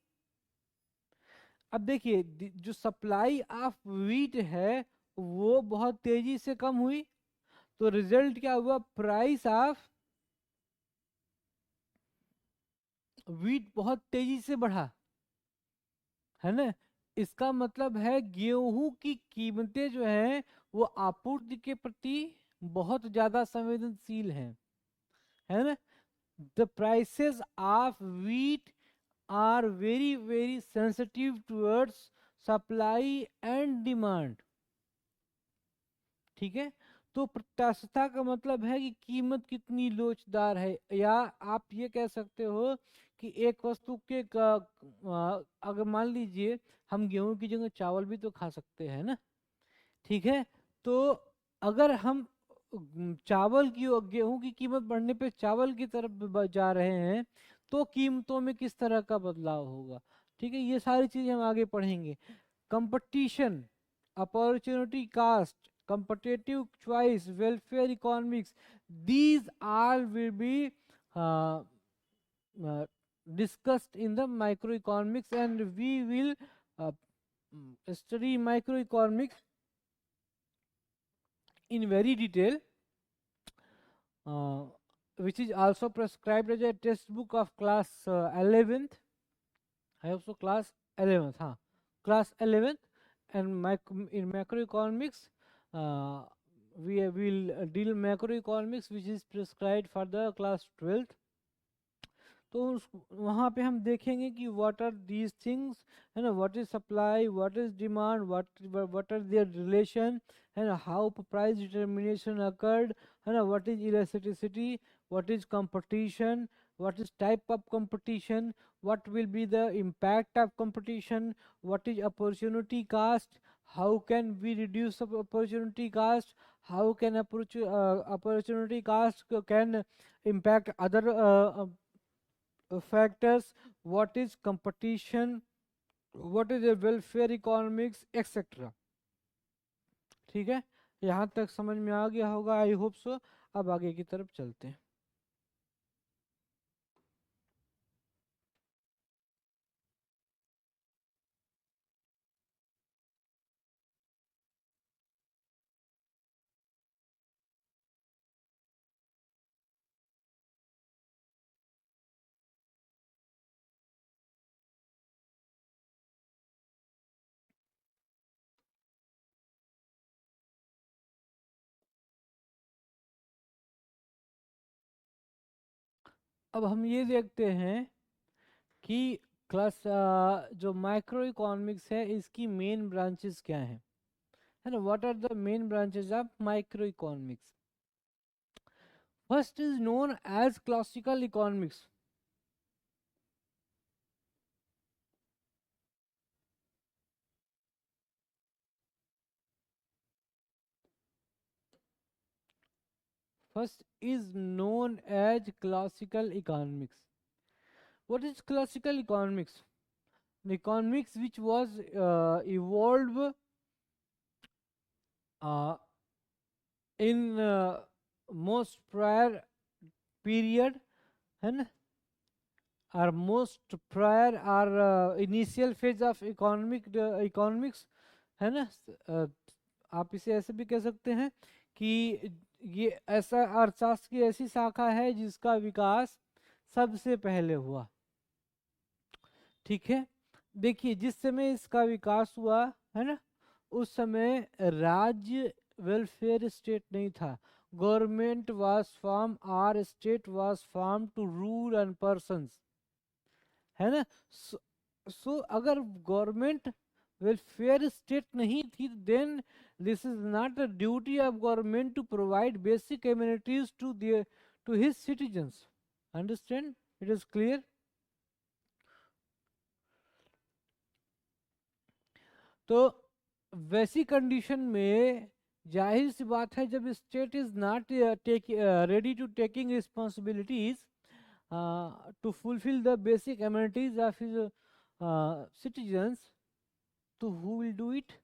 अब देखिए जो सप्लाई ऑफ व्हीट है वो बहुत तेजी से कम हुई, तो रिजल्ट क्या हुआ, प्राइस ऑफ व्हीट बहुत तेजी से बढ़ा। है ना। इसका मतलब है गेहूं की कीमतें जो हैं वो आपूर्ति के प्रति बहुत ज्यादा संवेदनशील हैं, है ना। The prices of wheat are very very sensitive towards supply and demand. ठीक है। तो प्रत्यास्थता का मतलब है कि कीमत कितनी लोचदार है, या आप ये कह सकते हो कि एक वस्तु के अगर मान लीजिए हम गेहूं की जगह चावल भी तो खा सकते हैं ना। ठीक है। तो अगर हम चावल की और गेहूं की कीमत बढ़ने पे चावल की तरफ जा रहे हैं तो कीमतों में किस तरह का बदलाव होगा। ठीक है, ये सारी चीजें हम आगे पढ़ेंगे। competition, opportunity cost, competitive choice, welfare economics, these all will be uh, uh, discussed in the microeconomics, and we will uh, study microeconomics in very detail, uh, which is also prescribed as a textbook of class 11th. I hope so, class 11th, huh? Class 11th, and in macroeconomics, uh, we will deal macroeconomics, which is prescribed for the class 12th. तो वहाँ पे हम देखेंगे कि व्हाट आर दीज थिंग्स, है ना, what is supply, what is demand, what are their relation, है ना, हाउ प्राइस डिटर्मिनेशन अकर्ड, है ना, what is elasticity, what is competition, what is type of competition, what will be the impact of competition, what is opportunity cost, how can we reduce opportunity cost, how can opportunity cost can impact other factors, what is competition, what is the welfare economics, etc. ठीक है, यहाँ तक समझ में आ गया होगा, आई होप सो। अब आगे की तरफ चलते हैं। अब हम ये देखते हैं कि क्लास जो माइक्रो इकोनॉमिक्स है इसकी मेन ब्रांचेस क्या हैं, है ना। What are the main branches of micro economics. First is known as classical economics. First is known as classical economics. What is classical economics? Economics which was evolved uh, in most prior period, है ना, or most prior or initial phase of economics, है ना। आप इसे ऐसे भी कह सकते हैं कि ये ऐसा अर्थशास्त्र की ऐसी शाखा है जिसका विकास सबसे पहले हुआ। ठीक है। देखिए, जिस समय इसका विकास हुआ, है ना, उस समय राज्य वेलफेयर स्टेट नहीं था। गवर्नमेंट वाज फॉर्म और state was form to rule and persons, है ना। सो अगर गवर्नमेंट वेलफेयर स्टेट नहीं थी, then this is not a duty of government to provide basic amenities to his citizens. Understand? It is clear? तो वैसी कंडीशन में जाहिर सी बात है, जब state is not ready to taking responsibilities to fulfil the basic amenities of his citizens, तो who will do it?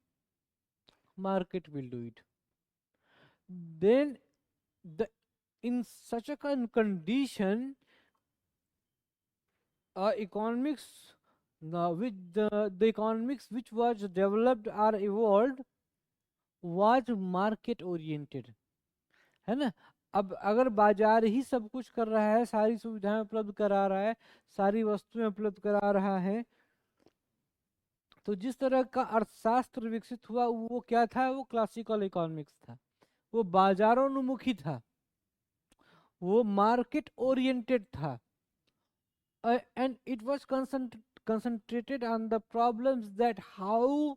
Market will do it. Then the in such a condition, economics with the economics which was developed or evolved was market oriented, है ना। अब अगर बाजार ही सब कुछ कर रहा है, सारी सुविधाएं उपलब्ध करा रहा है, सारी वस्तुएं उपलब्ध करा रहा है, तो जिस तरह का अर्थशास्त्र विकसित हुआ वो क्या था, वो क्लासिकल इकोनॉमिक्स था, वो बाजारोन्मुखी था, वो मार्केट ओरिएंटेड था, and it was concentrated on the problems that how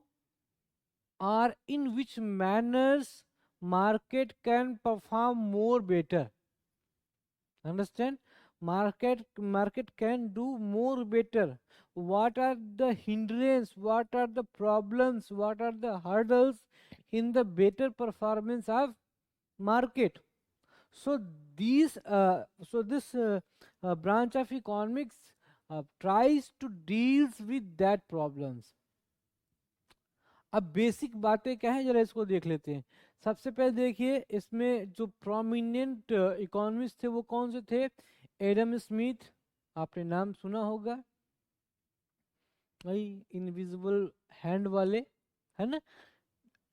or in which manners market can perform more better. Understand? Market can do more better. What are the hindrance, what are the problems, what are the hurdles in the better performance of market? So this branch of economics tries to deals with that problems. अब बेसिक बातें क्या है जरा इसको देख लेते हैं। सबसे पहले देखिए इसमें जो प्रोमिनेंट इकोनॉमिस्ट थे वो कौन से थे। एडम स्मिथ, आपने नाम सुना होगा भाई, इनविजिबल हैंड वाले, है ना।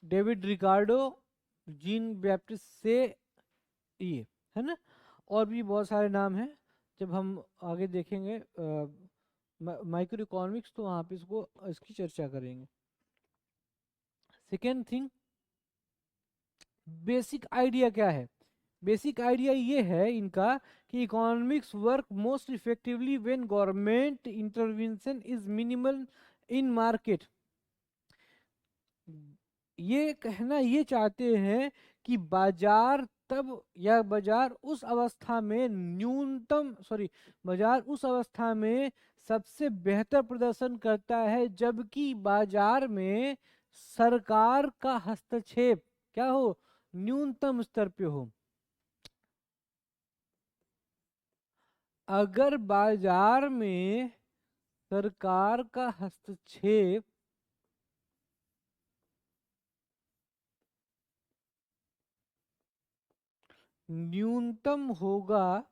डेविड रिकार्डो, जीन बैप्टिस्ट से, ये है ना। और भी बहुत सारे नाम हैं, जब हम आगे देखेंगे माइक्रो इकोनॉमिक्स तो वहाँ पे इसकी चर्चा करेंगे। सेकेंड थिंग, बेसिक आइडिया क्या है। बेसिक आइडिया ये है इनका कि economics work most effectively when government intervention is minimal in market. ये कहना ये चाहते हैं कि बाजार तब या बाजार उस अवस्था में बाजार उस अवस्था में सबसे बेहतर प्रदर्शन करता है जबकि बाजार में सरकार का हस्तक्षेप क्या हो, न्यूनतम स्तर पे हो। अगर बाजार में सरकार का हस्तक्षेप न्यूनतम होगा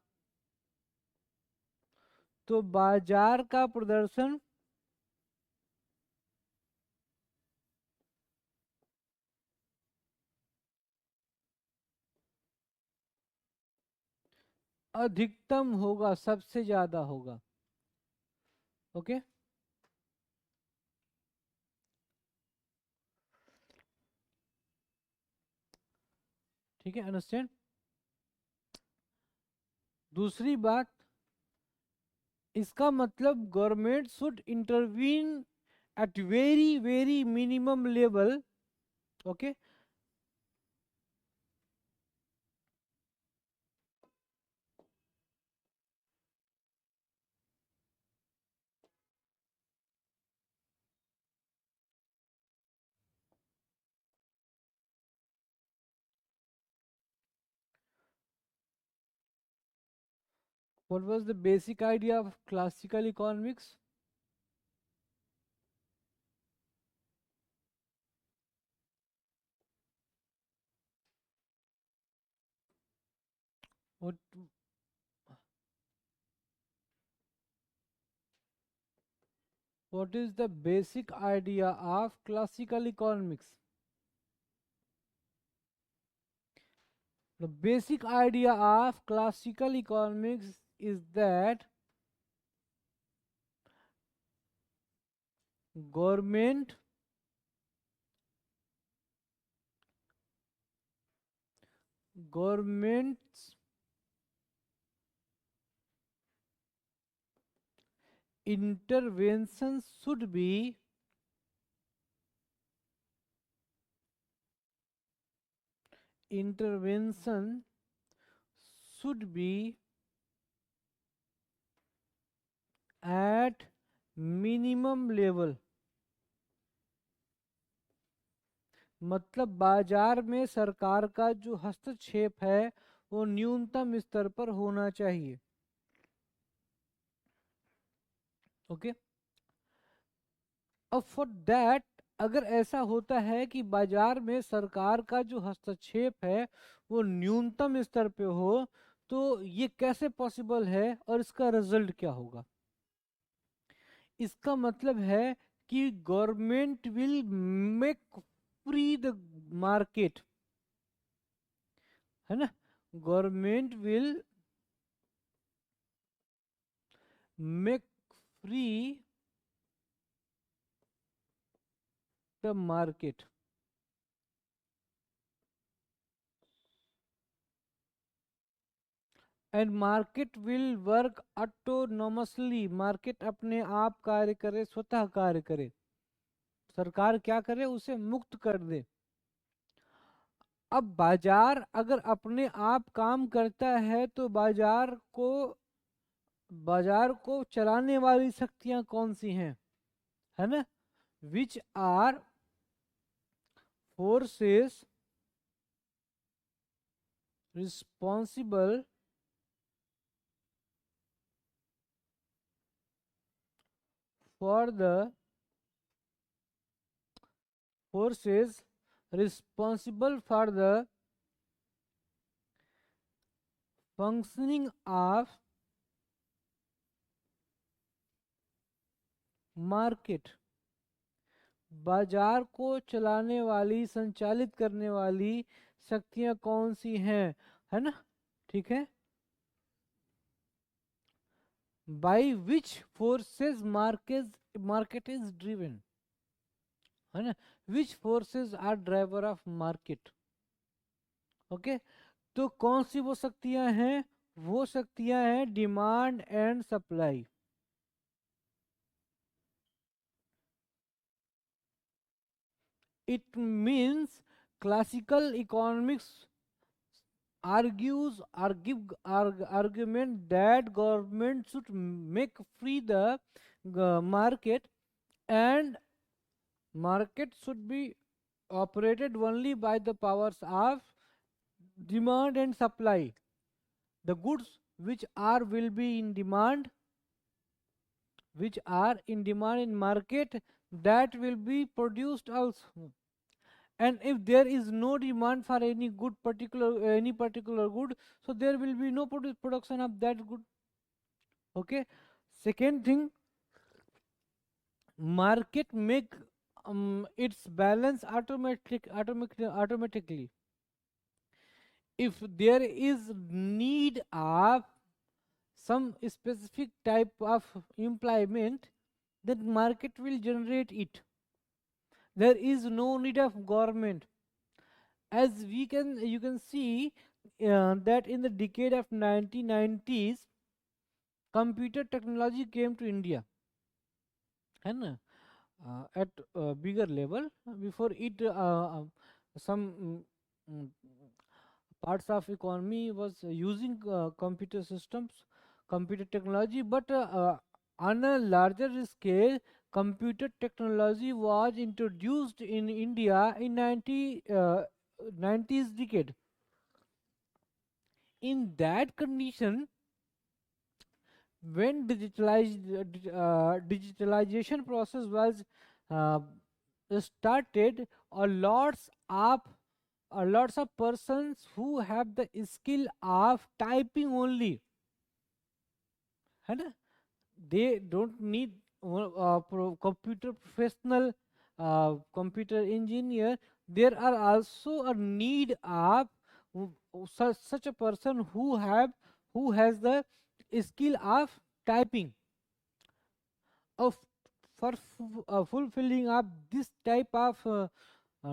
तो बाजार का प्रदर्शन अधिकतम होगा, सबसे ज्यादा होगा। ओके, ठीक है, अंडरस्टैंड। दूसरी बात, इसका मतलब government should intervene at very very minimum level. Okay, what was the basic idea of classical economics? what what is the basic idea of classical economics? The basic idea of classical economics is that government government's intervention should be intervention should be at minimum level। मतलब बाजार में सरकार का जो हस्तक्षेप है वो न्यूनतम स्तर पर होना चाहिए। ओके, अब फॉर दैट, अगर ऐसा होता है कि बाजार में सरकार का जो हस्तक्षेप है वो न्यूनतम स्तर पे हो, तो ये कैसे पॉसिबल है और इसका रिजल्ट क्या होगा। इसका मतलब है कि government will make free the market, है ना। Government will make free the market. And market will work autonomously. Market अपने आप कार्य करे, स्वतः कार्य करे, सरकार क्या करे, उसे मुक्त कर दे। अब बाजार अगर अपने आप काम करता है तो बाजार को चलाने वाली शक्तियां कौन सी हैं, है ना? Which are forces responsible for the forces responsible for the functioning of market. बाजार को चलाने वाली, संचालित करने वाली शक्तियां कौन सी हैं, है ना? ठीक है। By which forces market is driven, है ना? Which forces are driver of market. Okay, तो कौन सी वो शक्तियां हैं? वो शक्तियां हैं demand and supply. It means classical economics argument that government should make free the market, and market should be operated only by the powers of demand and supply. The goods which are will be in demand, which are in demand in market, that will be produced also. And if there is no demand for any particular good, so there will be no production of that good. Okay. Second thing, market make its balance automatically. If there is need of some specific type of employment, then market will generate it. There is no need of government. As you can see that in the decade of 1990s, computer technology came to India, है ना? At bigger level. Before it, some parts of economy was using computer systems, computer technology, but on a larger scale, computer technology was introduced in India in 90s decade. In that condition, when digitalization process was uh, started, a lots of persons who have the skill of typing only, है ना? They don't need computer professional, computer engineer. There are also a need of such a person who has the skill of typing. Of for fulfilling of this type of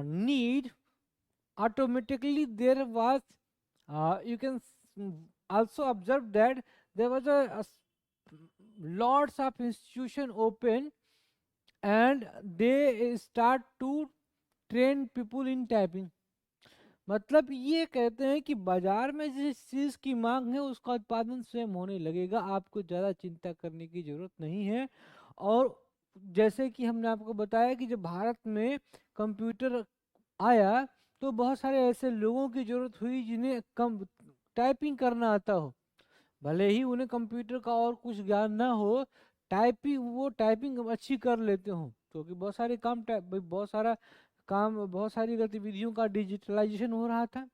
need, automatically there was you can also observe that there was lots of institution open, and they start to train people in typing. मतलब ये कहते हैं कि बाजार में जिस चीज की मांग है उसका उत्पादन स्वयं होने लगेगा, आपको ज्यादा चिंता करने की जरूरत नहीं है। और जैसे कि हमने आपको बताया कि जब भारत में कंप्यूटर आया तो बहुत सारे ऐसे लोगों की जरूरत हुई जिन्हें कम टाइपिंग करना आता हो, भले ही उन्हें कंप्यूटर का और कुछ ज्ञान ना हो, वो टाइपिंग अच्छी कर लेते हो, क्योंकि बहुत सारे काम बहुत सारा काम, बहुत सारी गतिविधियों का डिजिटलाइजेशन हो रहा था।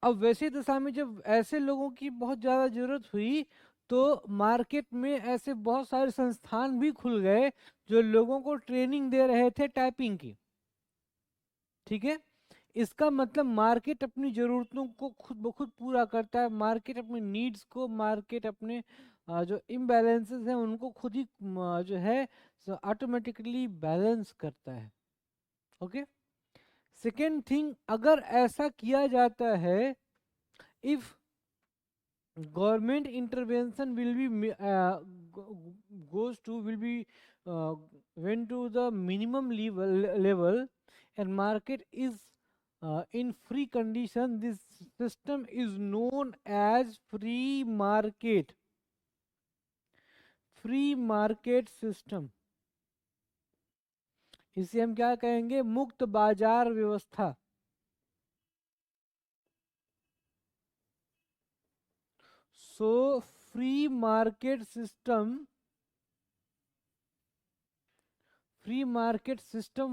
अब वैसी दशा में जब ऐसे लोगों की बहुत ज़्यादा ज़रूरत हुई, तो मार्केट में ऐसे बहुत सारे संस्थान भी खुल गए जो लोगों को ट्रेनिंग दे रहे थे टाइपिंग की। ठीक है, इसका मतलब मार्केट अपनी ज़रूरतों को खुद ब खुद पूरा करता है, मार्केट अपने नीड्स को, मार्केट अपने जो इम्बैलेंसेस हैं उनको खुद ही जो है ऑटोमेटिकली बैलेंस करता है। ओके। सेकेंड थिंग, अगर ऐसा किया जाता है, if government intervention will be goes to will be went to the minimum level, and market is in free condition, this system is known as free market system। इसे हम क्या कहेंगे? मुक्त बाजार व्यवस्था। So free market system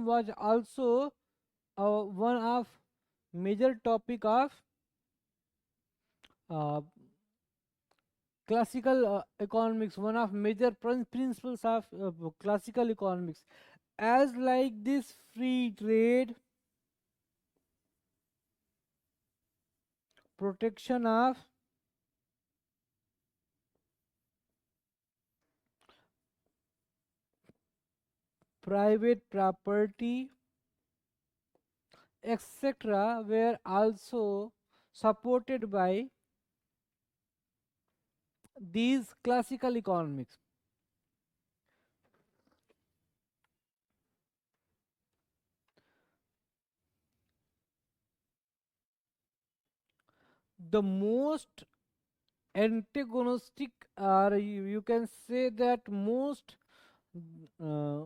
was also one of major topic of uh, classical economics, one of major principles of classical economics, as like this free trade, protection of private property, etc., were also supported by these classical economics. The most antagonistic, or you can say that most uh,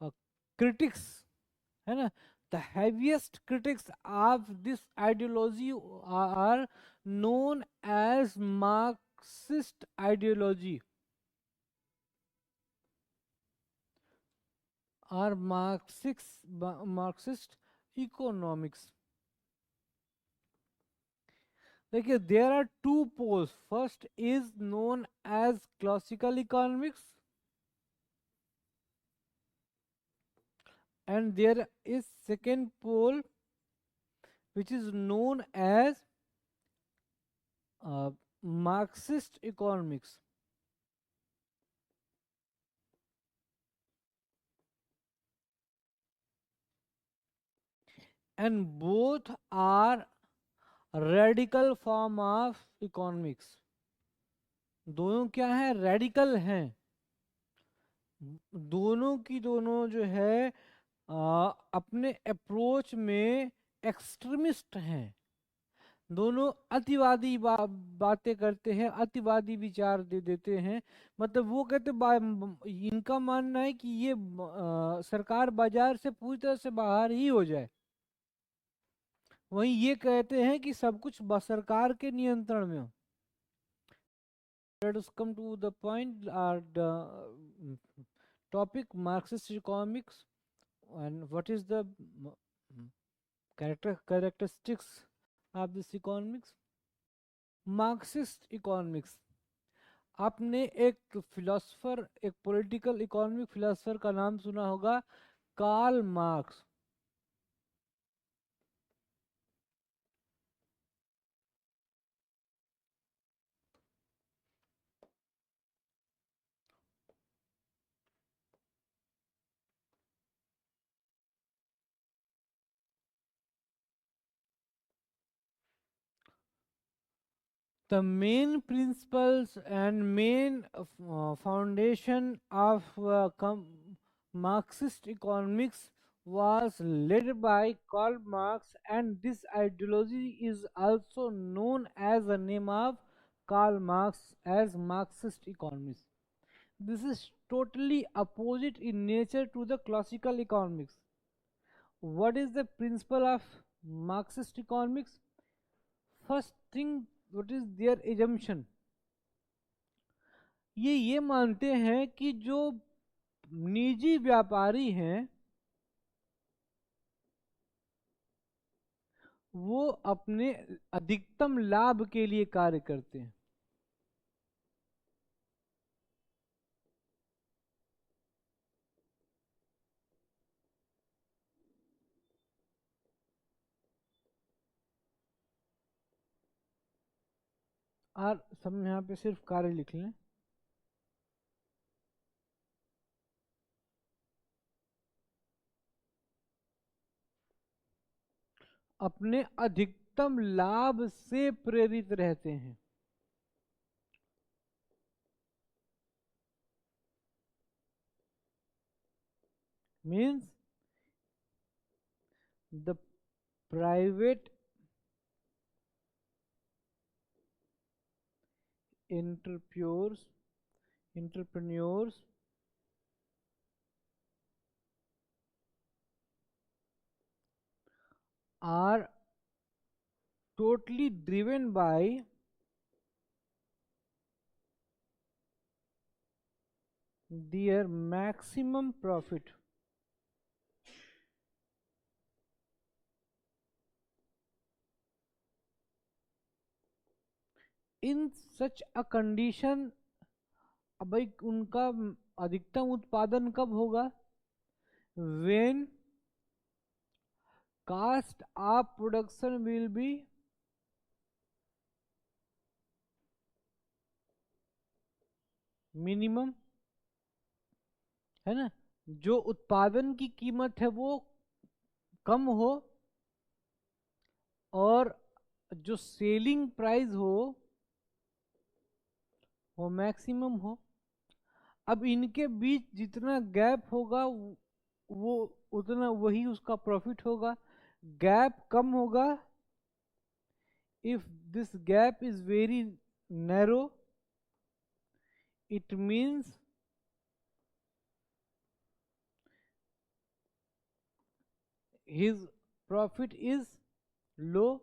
uh, critics, है ना, the heaviest critics of this ideology are known as Marxist ideology or Marxist economics। देखिए, there are two poles, first is known as classical economics, and there is second pole which is known as Marxist economics, and both are radical form of economics। दोनों क्या है? रेडिकल हैं। दोनों की दोनों जो है अपने अप्रोच में एक्सट्रीमिस्ट हैं। दोनों अतिवादी बातें करते हैं, अतिवादी विचार दे देते हैं। मतलब वो कहते इनका मानना है कि ये सरकार बाजार से पूरी तरह से बाहर ही हो जाए, वहीं ये कहते हैं कि सब कुछ सरकार के नियंत्रण में हो। Let us come to the point, the topic Marxist economics, and what is the characteristics of this economics। Marxist economics, आपने एक फिलोसफर, एक पॉलिटिकल इकोनॉमिक फिलोसफर का नाम सुना होगा, Karl Marx. The main principles and main foundation of Marxist economics was led by Karl Marx, and this ideology is also known as the name of Karl Marx as Marxist economics. This is totally opposite in nature to the classical economics. What is the principle of Marxist economics? First thing, what is their assumption? ये मानते हैं कि जो निजी व्यापारी हैं वो अपने अधिकतम लाभ के लिए कार्य करते हैं। और सब यहाँ पे सिर्फ कार्य लिख लें। अपने अधिकतम लाभ से प्रेरित रहते हैं। Means the private entrepreneurs are totally driven by their maximum profit. In such a condition, अब भाई उनका अधिकतम उत्पादन कब होगा? When cost of production will be minimum, है ना, जो उत्पादन की कीमत है वो कम हो और जो सेलिंग प्राइस हो वो मैक्सिमम हो। अब इनके बीच जितना गैप होगा वो उतना वही उसका प्रॉफिट होगा। गैप कम होगा, if this gap is very narrow it means his profit is low।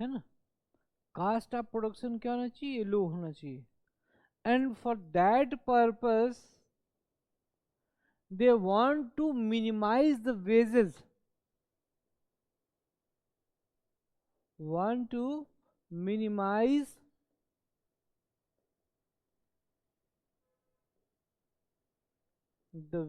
है ना, कास्ट ऑफ प्रोडक्शन क्या होना चाहिए? लो होना चाहिए। And for that purpose they want to minimize the wages, want to minimize the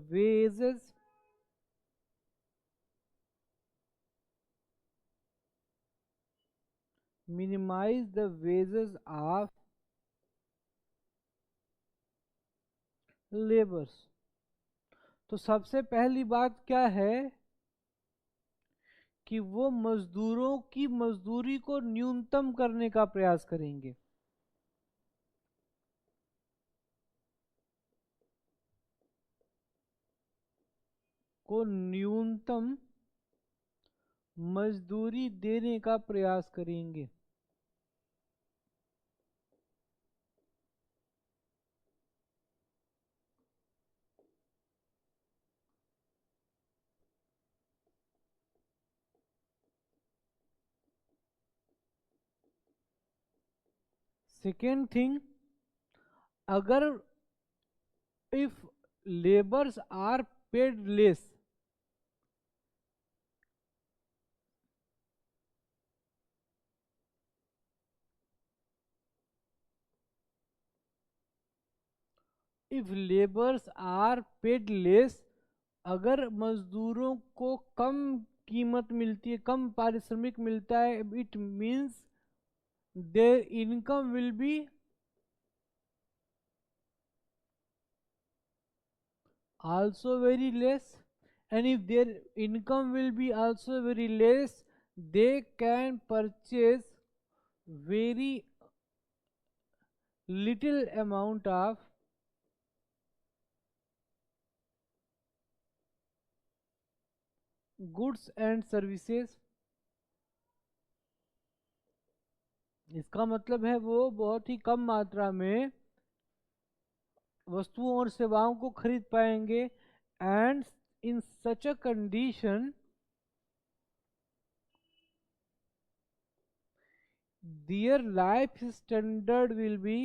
wages of laborers। तो सबसे पहली बात क्या है कि वो मजदूरों की मजदूरी को न्यूनतम करने का प्रयास करेंगे। को न्यूनतम मजदूरी देने का प्रयास करेंगे। सेकेंड थिंग, अगर if laborers are paid less, if laborers are paid less, अगर मजदूरों को कम कीमत मिलती है, कम पारिश्रमिक मिलता है, it means there income will be also very less, and if their income will be also very less, they can purchase very little amount of goods and services। इसका मतलब है वो बहुत ही कम मात्रा में वस्तुओं और सेवाओं को खरीद पाएंगे। And in such a condition their life standard will be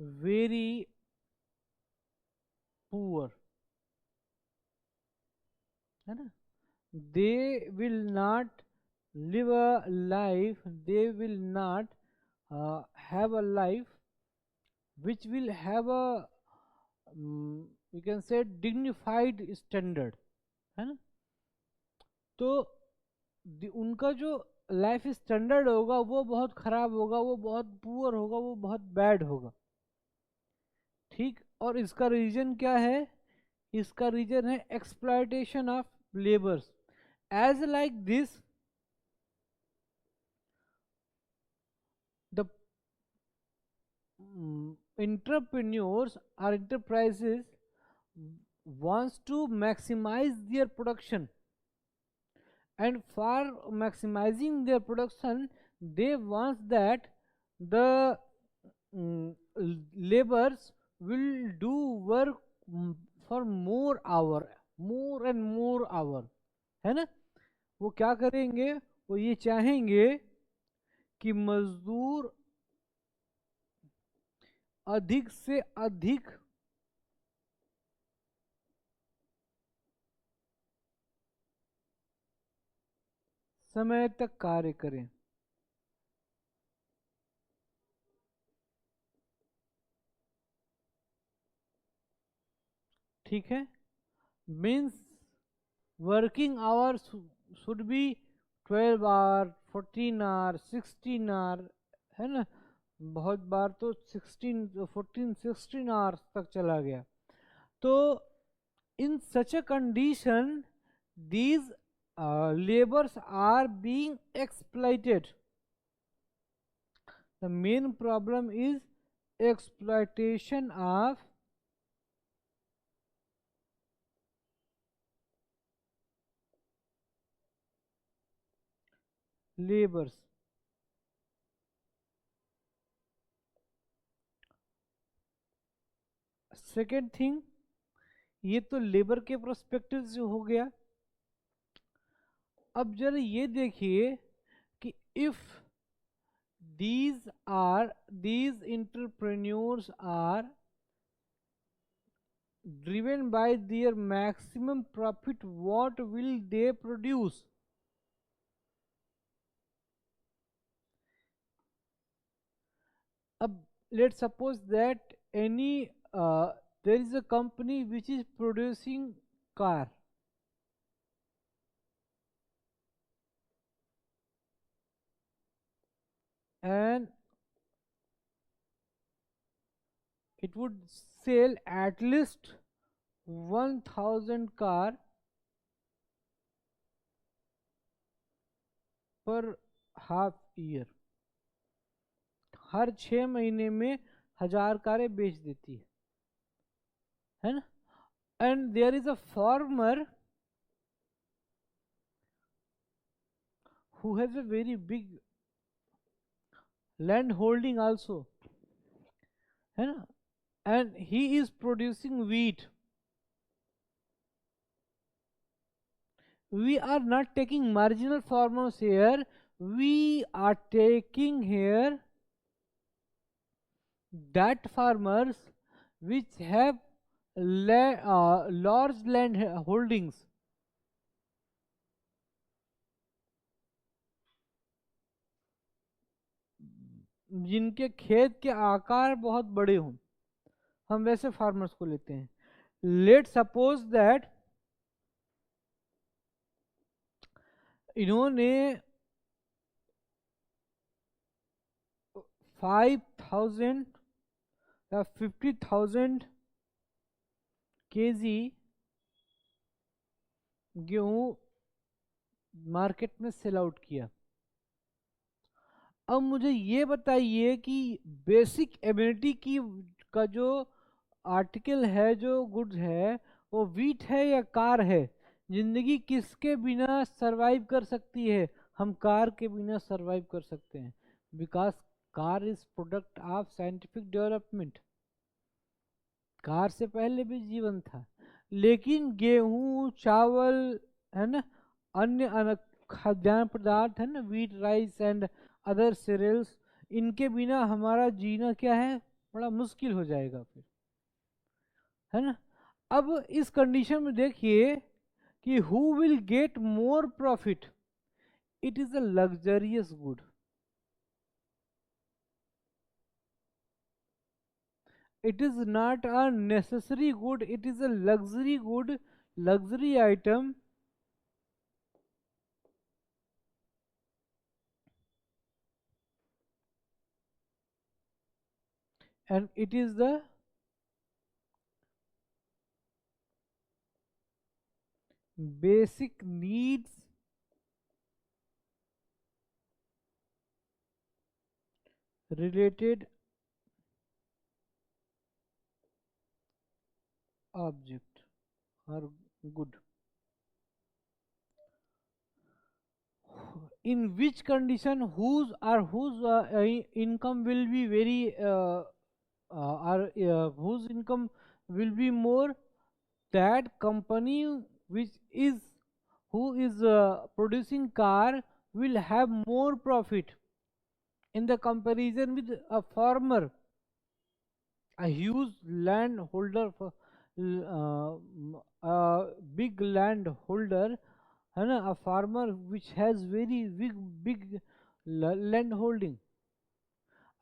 very poor, है ना. They will not live a life, they will not have a life which will have a you can say dignified standard, है ना. तो उनका जो लाइफ स्टैंडर्ड होगा वो बहुत खराब होगा, वो बहुत पुअर होगा, वो बहुत बैड होगा. ठीक. और इसका रीजन क्या है? इसका रीजन है exploitation of labours. As like this the entrepreneurs or enterprises wants to maximize their production, and for maximizing their production they want that the laborers will do work for more and more hour, है ना. वो क्या करेंगे? वो ये चाहेंगे कि मजदूर अधिक से अधिक समय तक कार्य करें. ठीक है. Means working hours should be 12 hour, 14 hour, 16 hour, है ना. बहुत बार तो 16 आवर्स तक चला गया. तो in such a condition these labors are being exploited. The main problem is exploitation of labors. Second thing, ये तो लेबर के प्रोस्पेक्टिव से हो गया. अब जरा ये देखिए कि if these entrepreneurs are driven by their maximum profit, what will they produce? Let's suppose that any there is a company which is producing car, and it would sell at least 1000 car per half year. हर 6 महीने में 1000 कारें बेच देती है ना. And there is a farmer who has a very big land holding also, है ना. and he is producing wheat. We are not taking marginal farmers here, we are taking here that farmers which have large land holdings, जिनके खेत के आकार बहुत बड़े हों. हम वैसे फार्मर्स को लेते हैं. लेट सपोज दैट इन्होंने 5000 या 50,000 kg गेहूं मार्केट में सेल आउट किया. अब मुझे ये बताइए कि बेसिक एबिलिटी की का जो आर्टिकल है, जो गुड्स है, वो व्हीट है या कार है? जिंदगी किसके बिना सरवाइव कर सकती है? हम कार के बिना सरवाइव कर सकते हैं, because car is product of scientific development. Car से पहले भी जीवन था. लेकिन गेहूं, चावल, है ना, अन्य खाद्यान्न पदार्थ, है ना, wheat, rice and other cereals, इनके बिना हमारा जीना क्या है? बड़ा मुश्किल हो जाएगा फिर, है ना। अब इस कंडीशन में देखिए कि who will get more profit, it is a luxurious good, it is not a necessary good, it is a luxury good, luxury item, and it is the basic needs related object or good. In which condition whose income will be very or whose income will be more, that company which is who is producing car will have more profit in the comparison with a farmer, a huge landholder for a big landholder, है ना, a farmer which has very big land holding.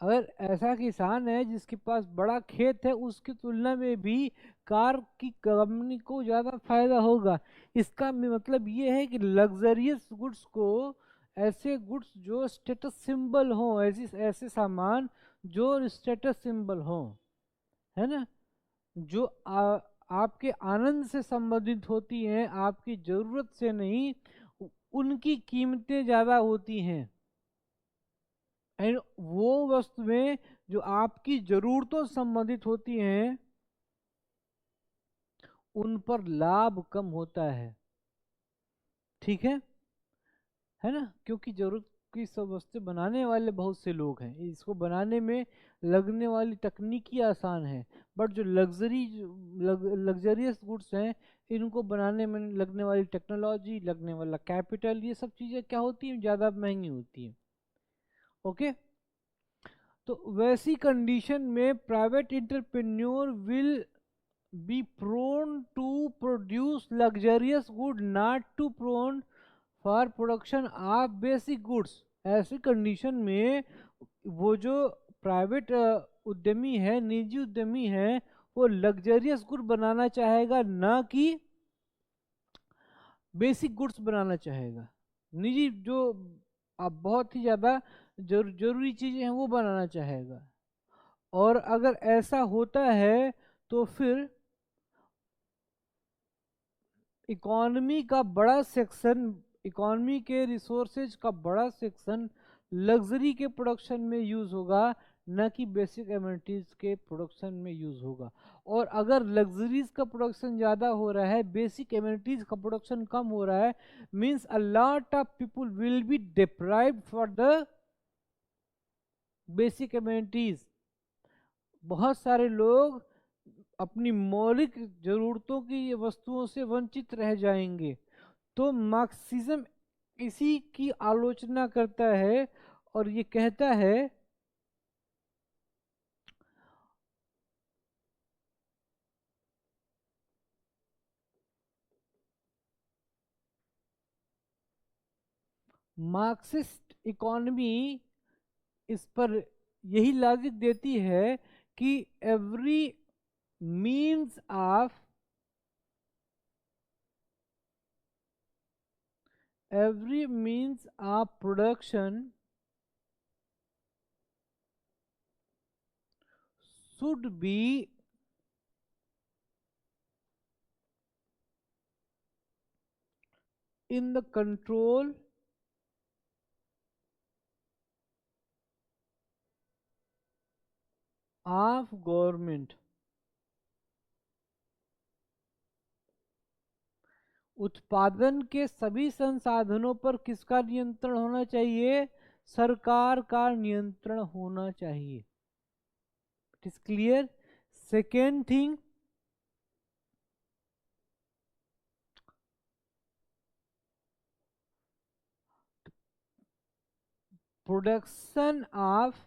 अगर ऐसा किसान है जिसके पास बड़ा खेत है, उसकी तुलना में भी कार की कंपनी को ज़्यादा फायदा होगा। इसका मतलब ये है कि लग्जरियस गुड्स को, ऐसे गुड्स जो स्टेटस सिंबल हों, ऐसे ऐसे सामान जो स्टेटस सिंबल हों, है ना, जो आपके आनंद से संबंधित होती हैं, आपकी ज़रूरत से नहीं, उनकी कीमतें ज़्यादा होती हैं। एंड वो वस्तुएं जो आपकी ज़रूरतों से संबंधित होती हैं, उन पर लाभ कम होता है। ठीक है ना, क्योंकि ज़रूरत की सब वस्तु बनाने वाले बहुत से लोग हैं, इसको बनाने में लगने वाली तकनीकी आसान है, बट जो लग्जरियस गुड्स हैं, इनको बनाने में लगने वाली टेक्नोलॉजी, लगने वाला कैपिटल, ये सब चीज़ें क्या होती हैं, ज़्यादा महंगी होती हैं। ओके, तो वैसी कंडीशन में private entrepreneur will be prone to produce luxurious good, not to prone for production of basic goods. ऐसी कंडीशन में वो जो प्राइवेट उद्यमी है, निजी उद्यमी है, वो लग्जरियस गुड बनाना चाहेगा, ना कि बेसिक गुड्स बनाना चाहेगा। निजी जो अब बहुत ही ज़्यादा जरूरी चीज़ें हैं वो बनाना चाहेगा। और अगर ऐसा होता है तो फिर इकॉनमी का बड़ा सेक्शन, इकॉनमी के रिसोर्सेज का बड़ा सेक्शन लग्जरी के प्रोडक्शन में यूज़ होगा, न कि बेसिक एमिनिटीज़ के प्रोडक्शन में यूज़ होगा। और अगर लग्जरीज का प्रोडक्शन ज़्यादा हो रहा है, बेसिक एमिनिटीज़ का प्रोडक्शन कम हो रहा है, means a lot of people will be deprived for the basic amenities. बहुत सारे लोग अपनी मौलिक ज़रूरतों की वस्तुओं से वंचित रह जाएंगे। तो मार्क्सिज्म इसी की आलोचना करता है और ये कहता है मार्क्सिस्ट इकोनॉमी इस पर यही लॉजिक देती है कि every means of production should be in the control of government। उत्पादन के सभी संसाधनों पर किसका नियंत्रण होना चाहिए? सरकार का नियंत्रण होना चाहिए। It is clear. Second thing, production of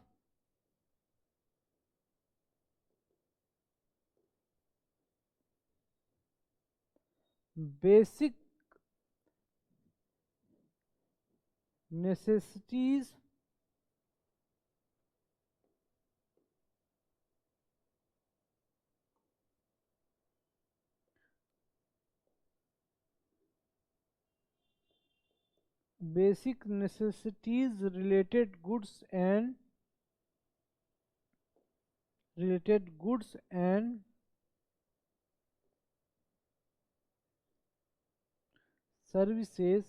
basic necessities related goods and services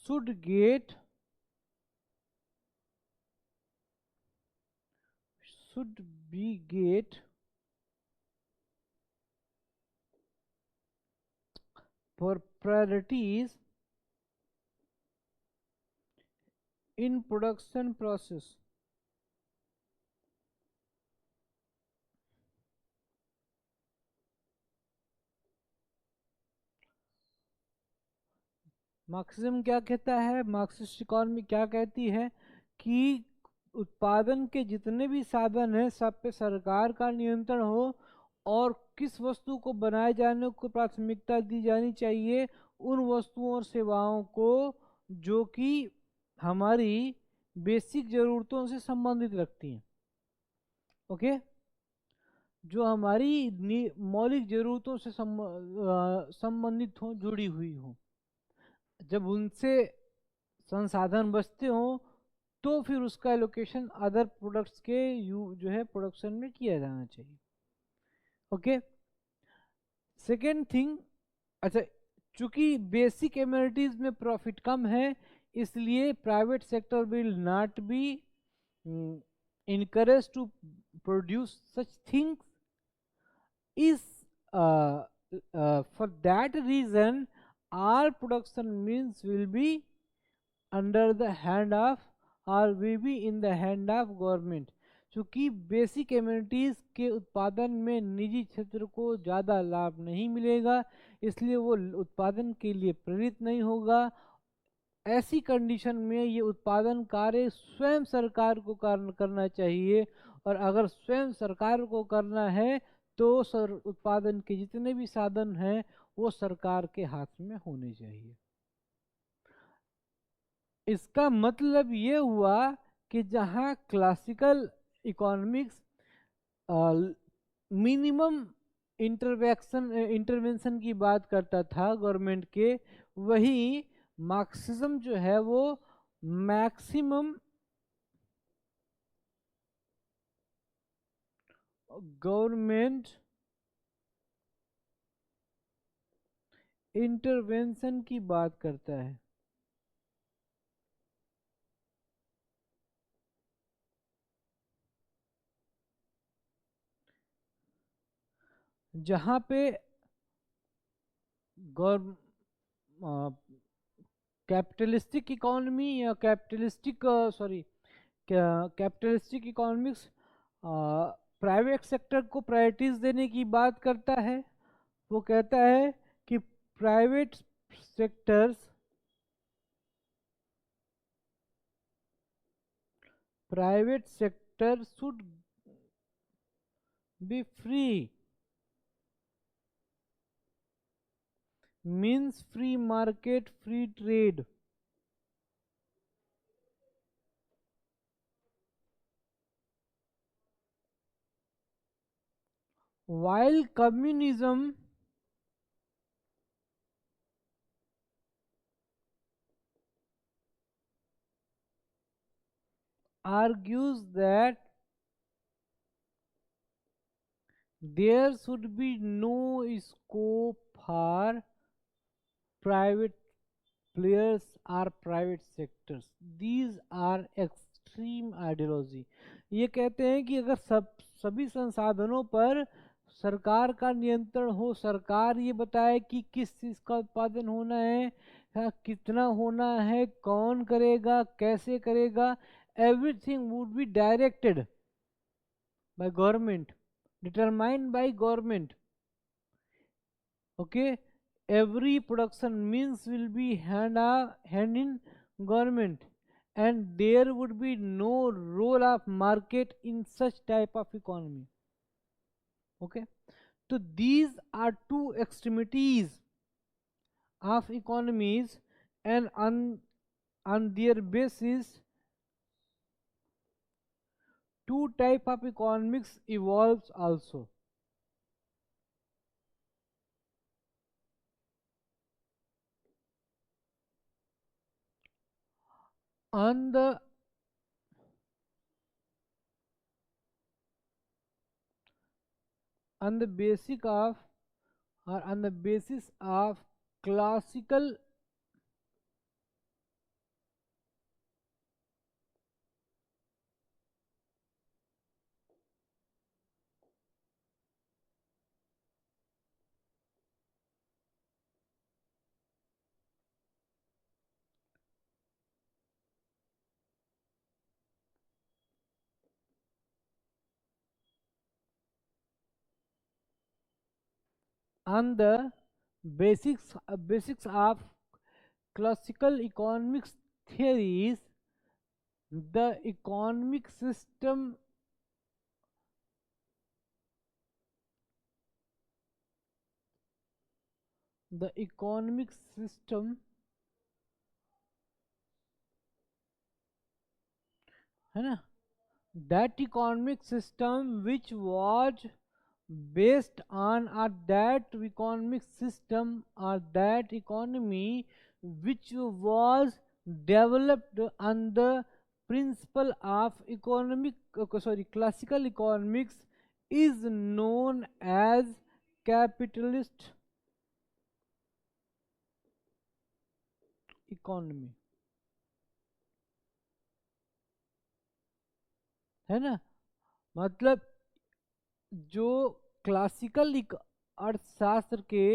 should get should be get for priorities in production process. Marxism क्या कहता है, मार्क्सिस्ट इकोनॉमी क्या कहती है कि उत्पादन के जितने भी साधन हैं सब पे सरकार का नियंत्रण हो और किस वस्तु को बनाए जाने को प्राथमिकता दी जानी चाहिए, उन वस्तुओं और सेवाओं को जो कि हमारी बेसिक ज़रूरतों से संबंधित रखती हैं। ओके, जो हमारी मौलिक ज़रूरतों से संबंधित हों, जुड़ी हुई हों। जब उनसे संसाधन बचते हों तो फिर उसका एलोकेशन अदर प्रोडक्ट्स के जो है प्रोडक्शन में किया जाना चाहिए। ओके, सेकेंड थिंग, अच्छा, चूंकि बेसिक एम्यूनिटीज में प्रॉफिट कम है इसलिए private sector will not be encouraged to produce such things. Is for that reason all production means will be under the hand of or will be in the hand of government. चूँकि बेसिक एम्यूनिटीज़ के उत्पादन में निजी क्षेत्र को ज़्यादा लाभ नहीं मिलेगा इसलिए वो उत्पादन के लिए प्रेरित नहीं होगा। ऐसी कंडीशन में ये उत्पादन कार्य स्वयं सरकार को करना चाहिए और अगर स्वयं सरकार को करना है तो उत्पादन के जितने भी साधन हैं वो सरकार के हाथ में होने चाहिए। इसका मतलब ये हुआ कि जहाँ क्लासिकल इकोनॉमिक्स मिनिमम इंटरवेंशन की बात करता था गवर्नमेंट के, वही मार्क्सिज्म जो है वो मैक्सिमम गवर्नमेंट इंटरवेंशन की बात करता है। जहाँ पे कैपिटलिस्टिक इकोनॉमी या कैपिटलिस्टिक इकोनॉमिक्स प्राइवेट सेक्टर को प्रायोरिटीज देने की बात करता है। वो कहता है कि private sector should be free, means free market, free trade. While communism argues that there should be no scope for private players or private sectors. These are extreme ideology. ये कहते हैं कि अगर सभी संसाधनों पर सरकार का नियंत्रण हो, सरकार ये बताए कि किस चीज़ का उत्पादन होना है, कितना होना है, कौन करेगा, कैसे करेगा, everything would be directed by government, determined by government. Okay, every production means will be hand in government and there would be no role of market in such type of economy. Okay, so these are two extremities of economies, and on their basis two type of economics evolves also. On the on the basic of or on the basis of classical on the basics of classical economics theories, the economic system the economic system है ना, that economic system which was based on or that economic system or that economy which was developed on the principle of classical economics is known as capitalist economy, है ना। मतलब जो क्लासिकल अर्थशास्त्र के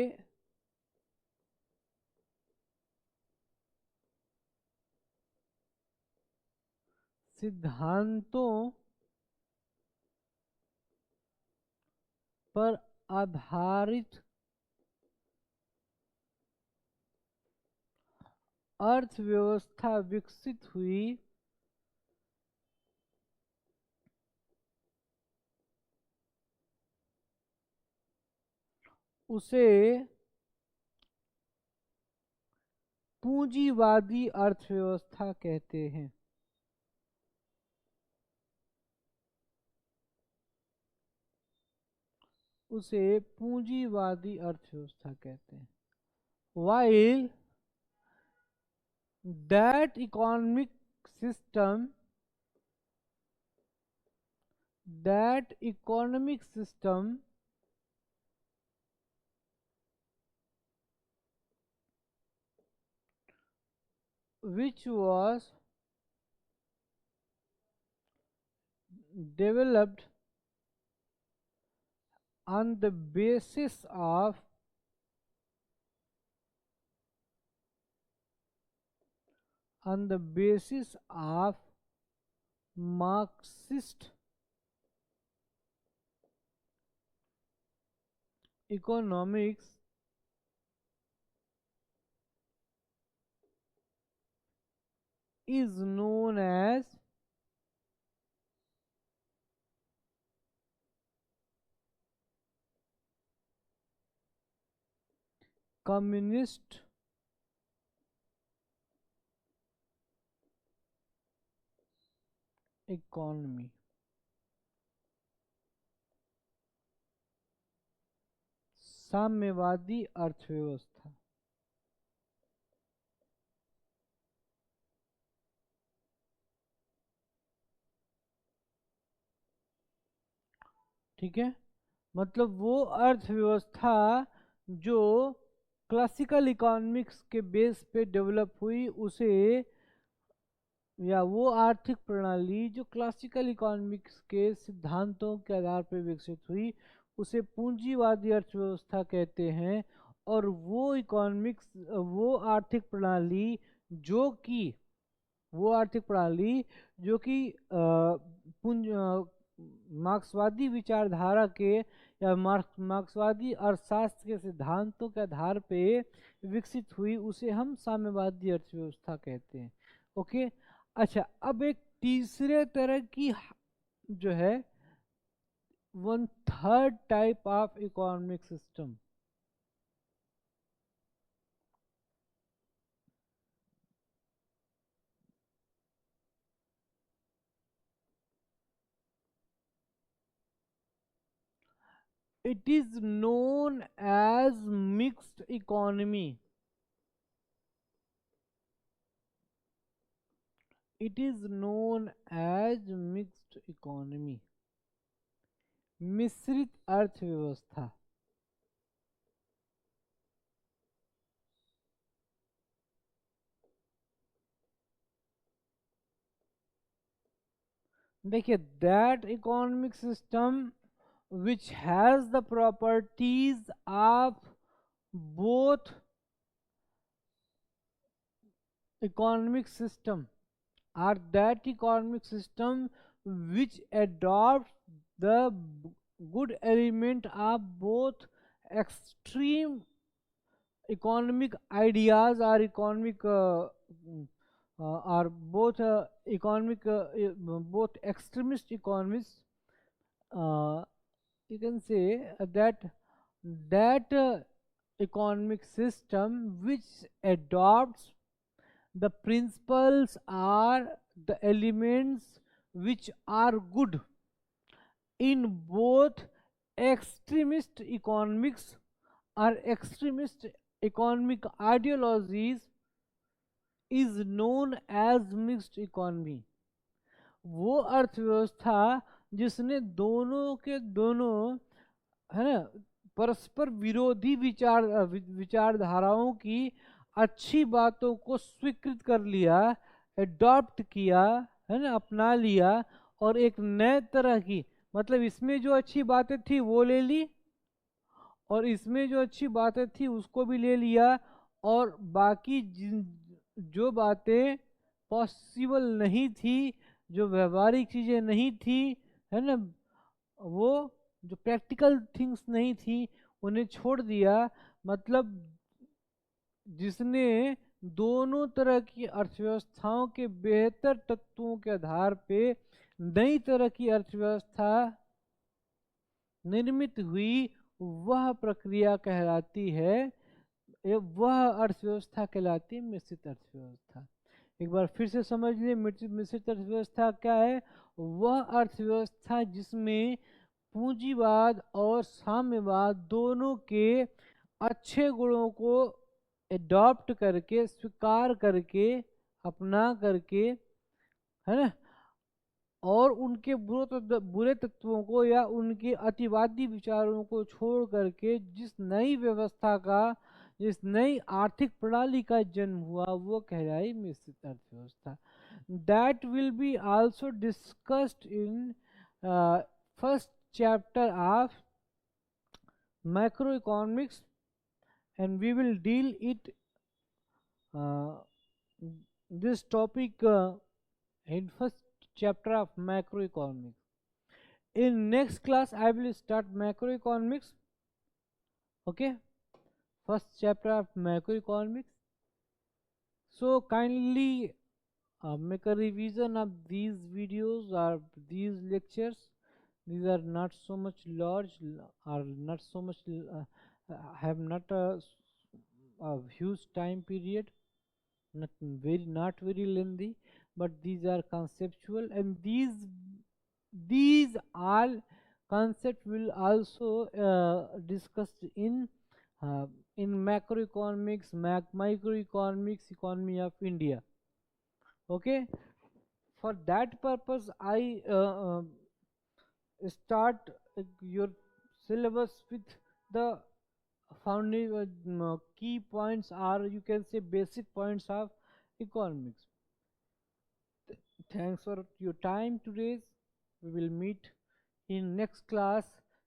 सिद्धांतों पर आधारित अर्थव्यवस्था विकसित हुई, उसे पूंजीवादी अर्थव्यवस्था कहते हैं। उसे पूंजीवादी अर्थव्यवस्था कहते हैं। While that economic system which was developed on the basis of Marxist economics is known as communist economy. साम्यवादी अर्थव्यवस्था। ठीक है, मतलब वो अर्थव्यवस्था जो क्लासिकल इकोनॉमिक्स के बेस पे डेवलप हुई, उसे या वो आर्थिक प्रणाली जो क्लासिकल इकोनॉमिक्स के सिद्धांतों के आधार पर विकसित हुई, उसे पूंजीवादी अर्थव्यवस्था कहते हैं। और वो आर्थिक प्रणाली जो कि मार्क्सवादी विचारधारा के या मार्क्सवादी अर्थशास्त्र के सिद्धांतों के आधार पे विकसित हुई, उसे हम साम्यवादी अर्थव्यवस्था कहते हैं। ओके, अच्छा, अब एक तीसरे तरह की जो है, 1/3 type of economic system, it is known as mixed economy. It is known as mixed economy, मिश्रित अर्थव्यवस्था. देखिए, that economic system which has the properties of both economic system, or that economic system which adopts the good element of both extreme economic ideas or economic or both economic both extremist economists, uh, you can say that economic system which adopts the principles are the elements which are good in both extremist economics or extremist economic ideologies is known as mixed economy. वो अर्थव्यवस्था जिसने दोनों के दोनों, है ना, परस्पर विरोधी विचारधाराओं की अच्छी बातों को स्वीकृत कर लिया, एडॉप्ट किया, है ना, अपना लिया, और एक नए तरह की, मतलब इसमें जो अच्छी बातें थी वो ले ली, और इसमें जो अच्छी बातें थी उसको भी ले लिया, और बाकी जो बातें पॉसिबल नहीं थी, जो व्यवहारिक चीज़ें नहीं थी, है ना, वो जो प्रैक्टिकल थिंग्स नहीं थी, उन्हें छोड़ दिया. मतलब जिसने दोनों तरह की अर्थव्यवस्थाओं के बेहतर तत्वों के आधार पे नई तरह की अर्थव्यवस्था निर्मित हुई, वह प्रक्रिया कहलाती है, वह अर्थव्यवस्था कहलाती है मिश्रित अर्थव्यवस्था. एक बार फिर से समझ लिए, मिश्रित अर्थव्यवस्था क्या है. वह अर्थव्यवस्था जिसमें पूंजीवाद और साम्यवाद दोनों के अच्छे गुणों को एडॉप्ट करके, स्वीकार करके, अपना करके, है ना, और उनके बुरे तत्वों को या उनके अतिवादी विचारों को छोड़ करके जिस नई व्यवस्था का, जिस नई आर्थिक प्रणाली का जन्म हुआ, वो कहलाई मिश्रित अर्थव्यवस्था. That will be also discussed in first chapter of macroeconomics, and we will deal it uh, this topic in first chapter of macroeconomics. In next class I will start macroeconomics. Okay, first chapter of macroeconomics. So kindly make a revision of these videos or these lectures. These are not so much large, or not so much have not a huge time period, not very lengthy, but these are conceptual, and these all concept will also discussed in macroeconomics, microeconomics, economy of India. Okay, for that purpose I start your syllabus with the founding key points, or you can say basic points of economics. Thanks for your time today. We will meet in next class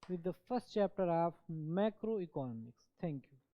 with the first chapter of macroeconomics. Thank you.